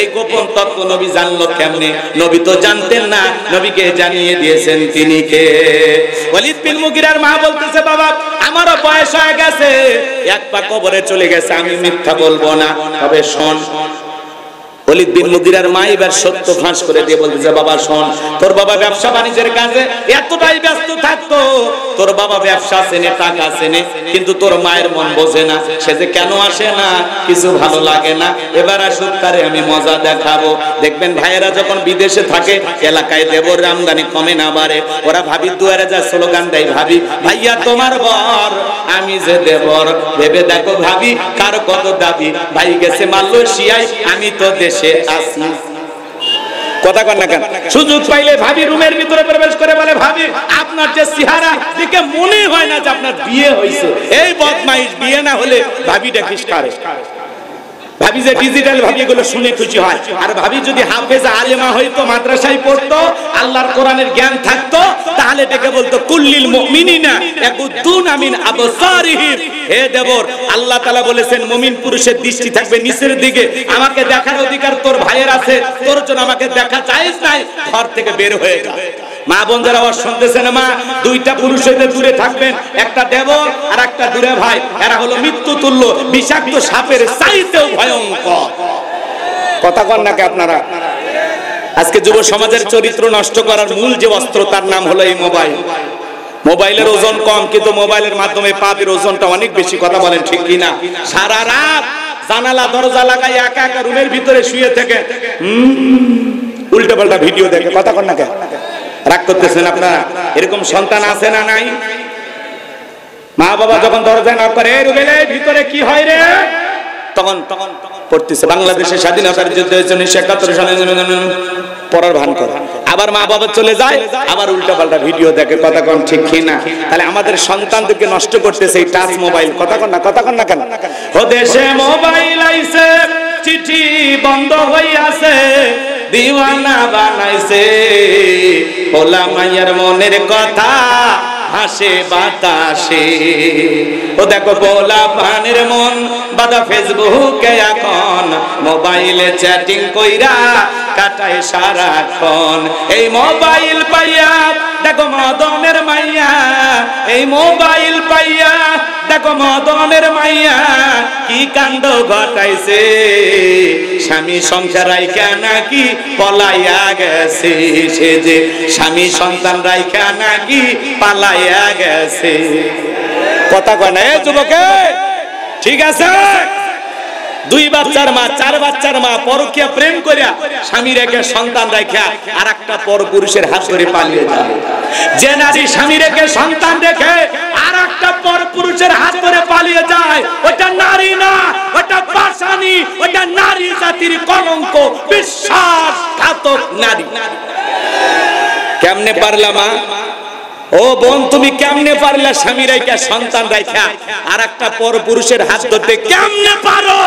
এই গোপন তত্ত্ব নবী জানলো কেমনে? নবী তো জানতেন না, নবীকে জানিয়ে দিয়েছেন তিনি কে। ওলীদ বিন মুগিরার মা বলতেছে, বাবা আমারও বয়স হয়ে গেছে, এক পা কবরে চলে গেছে, আমি মিথ্যা বলবো না, তবে শোন। ওলীদ বিন মুগিরার মা এবার সত্য ফাঁস করে দিয়ে বলতেছে, বাবা শোন, তোর বাবা ব্যবসা বাণিজ্যের কাজে এতটাই ব্যস্ত থাকতো, তোর বাবা ব্যবসা চেনে, টাকা চেনে, কিন্তু তোর মায়ের মন বোঝে না। সে যে কেন আসে না, কিছু ভালো লাগে না। এবার আসুক, তারে আমি মজা দেখাবো। দেখবেন ভাইয়েরা যখন বিদেশে থাকে, এলাকায় দেবর আমদানি কমে না বাড়ে, ওরা ভাবির দুয়ারে যা স্লোগান দেয়, ভাবি ভাইয়া তোমার বর, আমি যে দেবর, ভেবে দেখো ভাবি কার কত দাবি। ভাই গেছে মালয়েশিয়ায়, আমি তো দেশে আসি। কথা কন না কেন? সুযোগ পাইলে ভাবি রুমের ভিতরে প্রবেশ করে বলে, ভাবি আপনার যে চেহারা দেখে মনে হয় না যে আপনার বিয়ে হয়েছে। এই বদমাইশ, বিয়ে না হলে ভাবি ডাকিস কারে? ভাবি যে ডিজিটাল ভাবি, এগুলো শুনে খুশি হয়। আর ভাবি যদি হাফেজা আলেমা হইতো, মাদ্রাসায় পড়তো, আল্লাহর কোরআনের জ্ঞান থাকতো, তাহলে ডেকে বলতো কুল্লিল মুমিনিনা ইয়াগুদ্দুনা মিন আবসারিহিম। হে দেবর, আল্লাহ তাআলা বলেছেন মুমিন পুরুষের দৃষ্টি থাকবে নিচের দিকে। আমাকে দেখার অধিকার তোর ভাইয়ের আছে, তোর জন্য আমাকে দেখা জায়েজ নাই, ঘর থেকে বের হয়ে যা। মা বোন যারা আওয়াজ শুনতেছেন, মা দুইটা পুরুষ হইতে দূরে থাকবেন, একটা দেবর আর একটা দূরে ভাই। এরা হলো মৃত্যু তুল্য, বিষাক্ত সাপের চাইতেও ভয়ঙ্কর। কথা কন নাকি আপনারা? আজকে যুব সমাজের চরিত্র নষ্ট করার মূল যে অস্ত্র, তার নাম হলো এই মোবাইল। মোবাইলের ওজন কম, কিন্তু মোবাইলের মাধ্যমে পাপের ওজনটা অনেক বেশি। কথা বলেন ঠিক কিনা? সারা রাত জানালা দরজা লাগাই একা একা রুমের ভিতরে শুয়ে থেকে উল্টা পাল্টা ভিডিও দেখে। কথা কন নাকি? রাগ করতেছেন আপনারা? এরকম সন্তান আছে না নাই? মা বাবা যখন দরজা নক করে, রুবেলে ভিতরে কি হয় রে, তখন পড়তেছে বাংলাদেশের স্বাধীনতার যুদ্ধ হয়েছে 1971 সালে, পড়ার ভান করে। আবার মা বাবা চলে যায়, আবার উল্টা পাল্টা ভিডিও দেখে। কথা কন ঠিক কিনা? তাহলে আমাদের সন্তানদেরকে নষ্ট করতেছে এই টাচ মোবাইল। কথা কন না? কথা কন না কেন? ও দেশে মোবাইল আইছে, চিঠি বন্ধ হইয়াছে, দিওয়ানা বানাইছে, পোলা মাইয়ার মনের কথা হাসে বাতাসে। ও দেখো পোলা পানের মন বাদা ফেসবুকে এখন, মোবাইলে চ্যাটিং কইরা কাটায় সারাক্ষণ। এই মোবাইল পাইয়া দেখো মদনের মাইয়া, এই মোবাইল পাইয়া দেখো মদনের মাইয়া কি কাণ্ড ঘটাইছে, স্বামী সংসার রাইখা নাকি পলাইয়া গেছে, সে যে স্বামী সন্তান রাইখা নাকি পালাইয়া গেছে। কথা কয় না যুবকে? ঠিক আছে, 2 বাচ্চার মা 4 বাচ্চার মা পরকীয়া প্রেম করিয়া স্বামী রেখে সন্তান রাখা আর একটা পর পুরুষের হাত ধরে পালিয়ে যায়। যে নারী স্বামী রেখে সন্তান রেখে আর একটা পর পুরুষের হাত ধরে পালিয়ে যায়, ওটা নারী না, ওটা পাশানি, ওটা নারী জাতির কলঙ্ক, বিশ্বাসঘাতক নারী। কেমনে পারলা মা? ও বোন, তুমি কেমনে পারলা স্বামী রাইখা সন্তান রাইখা আর একটা পর পুরুষের হাত ধরতে? কেমনে পারো?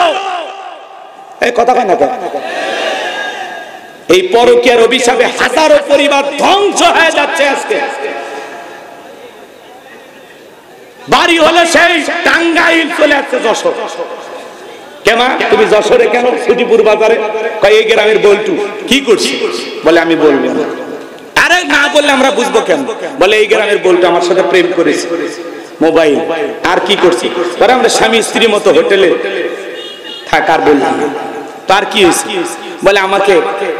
এই কথা কয় না কেন? এই পরকীয়ার অভিশাপে হাজারো পরিবার ধ্বংস হয়ে যাচ্ছে আজকে। বাড়ি হলে সেই টাঙ্গাইল চলে আসছে যশোর। কেমা তুমি যশোরে কেন? সুজিপুর বাজারে কয় এই গ্রামের বল্টু কি করছি? বলে আমি বলবো না। আরে না বললে আমরা বুঝবো কেন? বলে এই গ্রামের বলটা আমার সাথে প্রেম করেছে, মোবাইল আর কি করছি? পরে আমরা স্বামী স্ত্রী মতো হোটেলে থাকার বললাম, তার কি হয়েছে? বলে আমাকে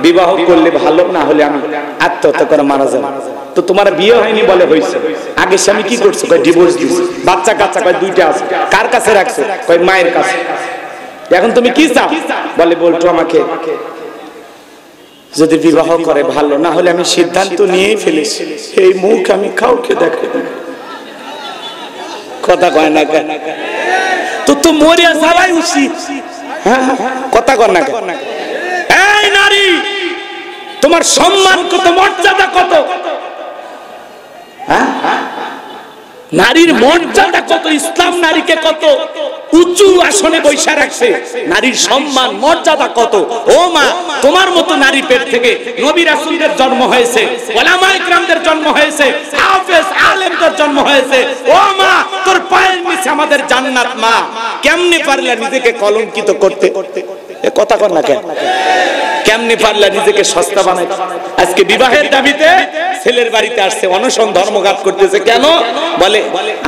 বিবাহ করলে ভালো, না হলে আমি আত্মহত্যা করে মারা যাবো। তো তোমার বিয়ে হয়নি? বলে হয়েছে। আগে স্বামী কি করছে? কয় ডিভোর্স দিয়েছে। বাচ্চা কাচ্চা কয় 2টা আছে। কার কাছে রাখছে? কয় মায়ের কাছে। এখন তুমি কি চাও? বলে বলতো আমাকে যদি বিবাহ করে ভালো, না হলে আমি সিদ্ধান্ত নিয়েই ফেলেছি, এই মুখ আমি কাউকে দেখে। কথা কয় না কেন? তো মরিয়া যাওয়াই উচিত। কথা কয় না কেন? এই নারী, তোমার সম্মান কত, মর্যাদা কত? নারীর মর্যাদা কত? ইসলাম নারীকে কত উঁচু আসনে বৈশা রাখছে। নারীর সম্মান মর্যাদা কত? ও মা, তোমার মতো নারী পেট থেকে নবী রাসূলদের জন্ম হয়েছে, উলামায়ে কিরামদের জন্ম হয়েছে, হাফেজ আলেমদের জন্ম হয়েছে। ও মা, তোর পায়ের নিচে আমাদের জান্নাত। মা, কেমনে পারলা নিজেকে কলঙ্কিত করতে? এ কথা কর না কেন? কেমনে পারলা নিজেকে সস্তা বানাইতে? আজকে বিবাহের দাবিতে ছেলের বাড়িতে আসছে, অনশন ধর্মঘাত করতেছে। কেন? বলে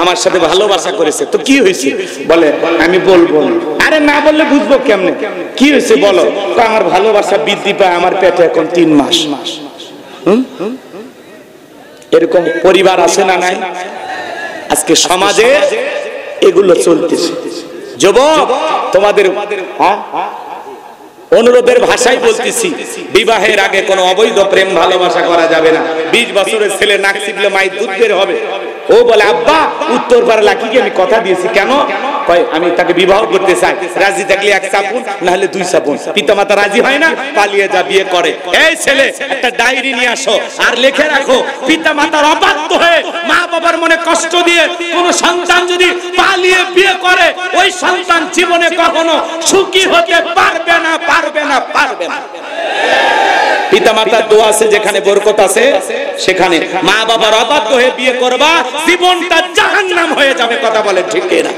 আমার সাথে ভালোবাসা করেছে। তো কি হয়েছে? বলে আমি বলবো না। আরে না বললে বুঝবো কেমনে? কি হয়েছে বলো? আমার ভালোবাসা বৃদ্ধি পায়, আমার পেটে এখন 3 মাস। এরকম পরিবার আছে না নাই? আজকে সমাজে এগুলো চলতেছে। যুবক, তোমাদের অনুরোধের ভাষায় বলতেছি, বিবাহের আগে কোনো অবৈধ প্রেম ভালোবাসা করা যাবে না। 20 বছরের ছেলে নাক চিপলে মায়ের দুধ বের হবে। ও বলে আব্বা, উত্তর পাড়া লাকিকে আমি কথা দিয়েছি। কেন? কয় আমি তাকে বিবাহ করতে চাই, রাজি থাকলে 1 চাপুন, না হলে 2 চাপুন। পিতামাতা রাজি হয় না, পালিয়ে যা বিয়ে করে। এই ছেলে, একটা ডায়েরি নিয়ে আসো আর লিখে রাখো, পিতামাতার অবাধ্য হয়ে মা বাবার মনে কষ্ট দিয়ে কোন সন্তান যদি পালিয়ে বিয়ে করে, ওই সন্তান জীবনে কখনো সুখী হতে পারবে না, পারবে না, পারবে না। পিতামাতার দোয়া আছে, যেখানে বরকত আছে সেখানে। মা বাবার অবাধ্য হয়ে বিয়ে করবা, জীবনটা জাহান্নাম হয়ে যাবে। কথা বলে ঠিক না?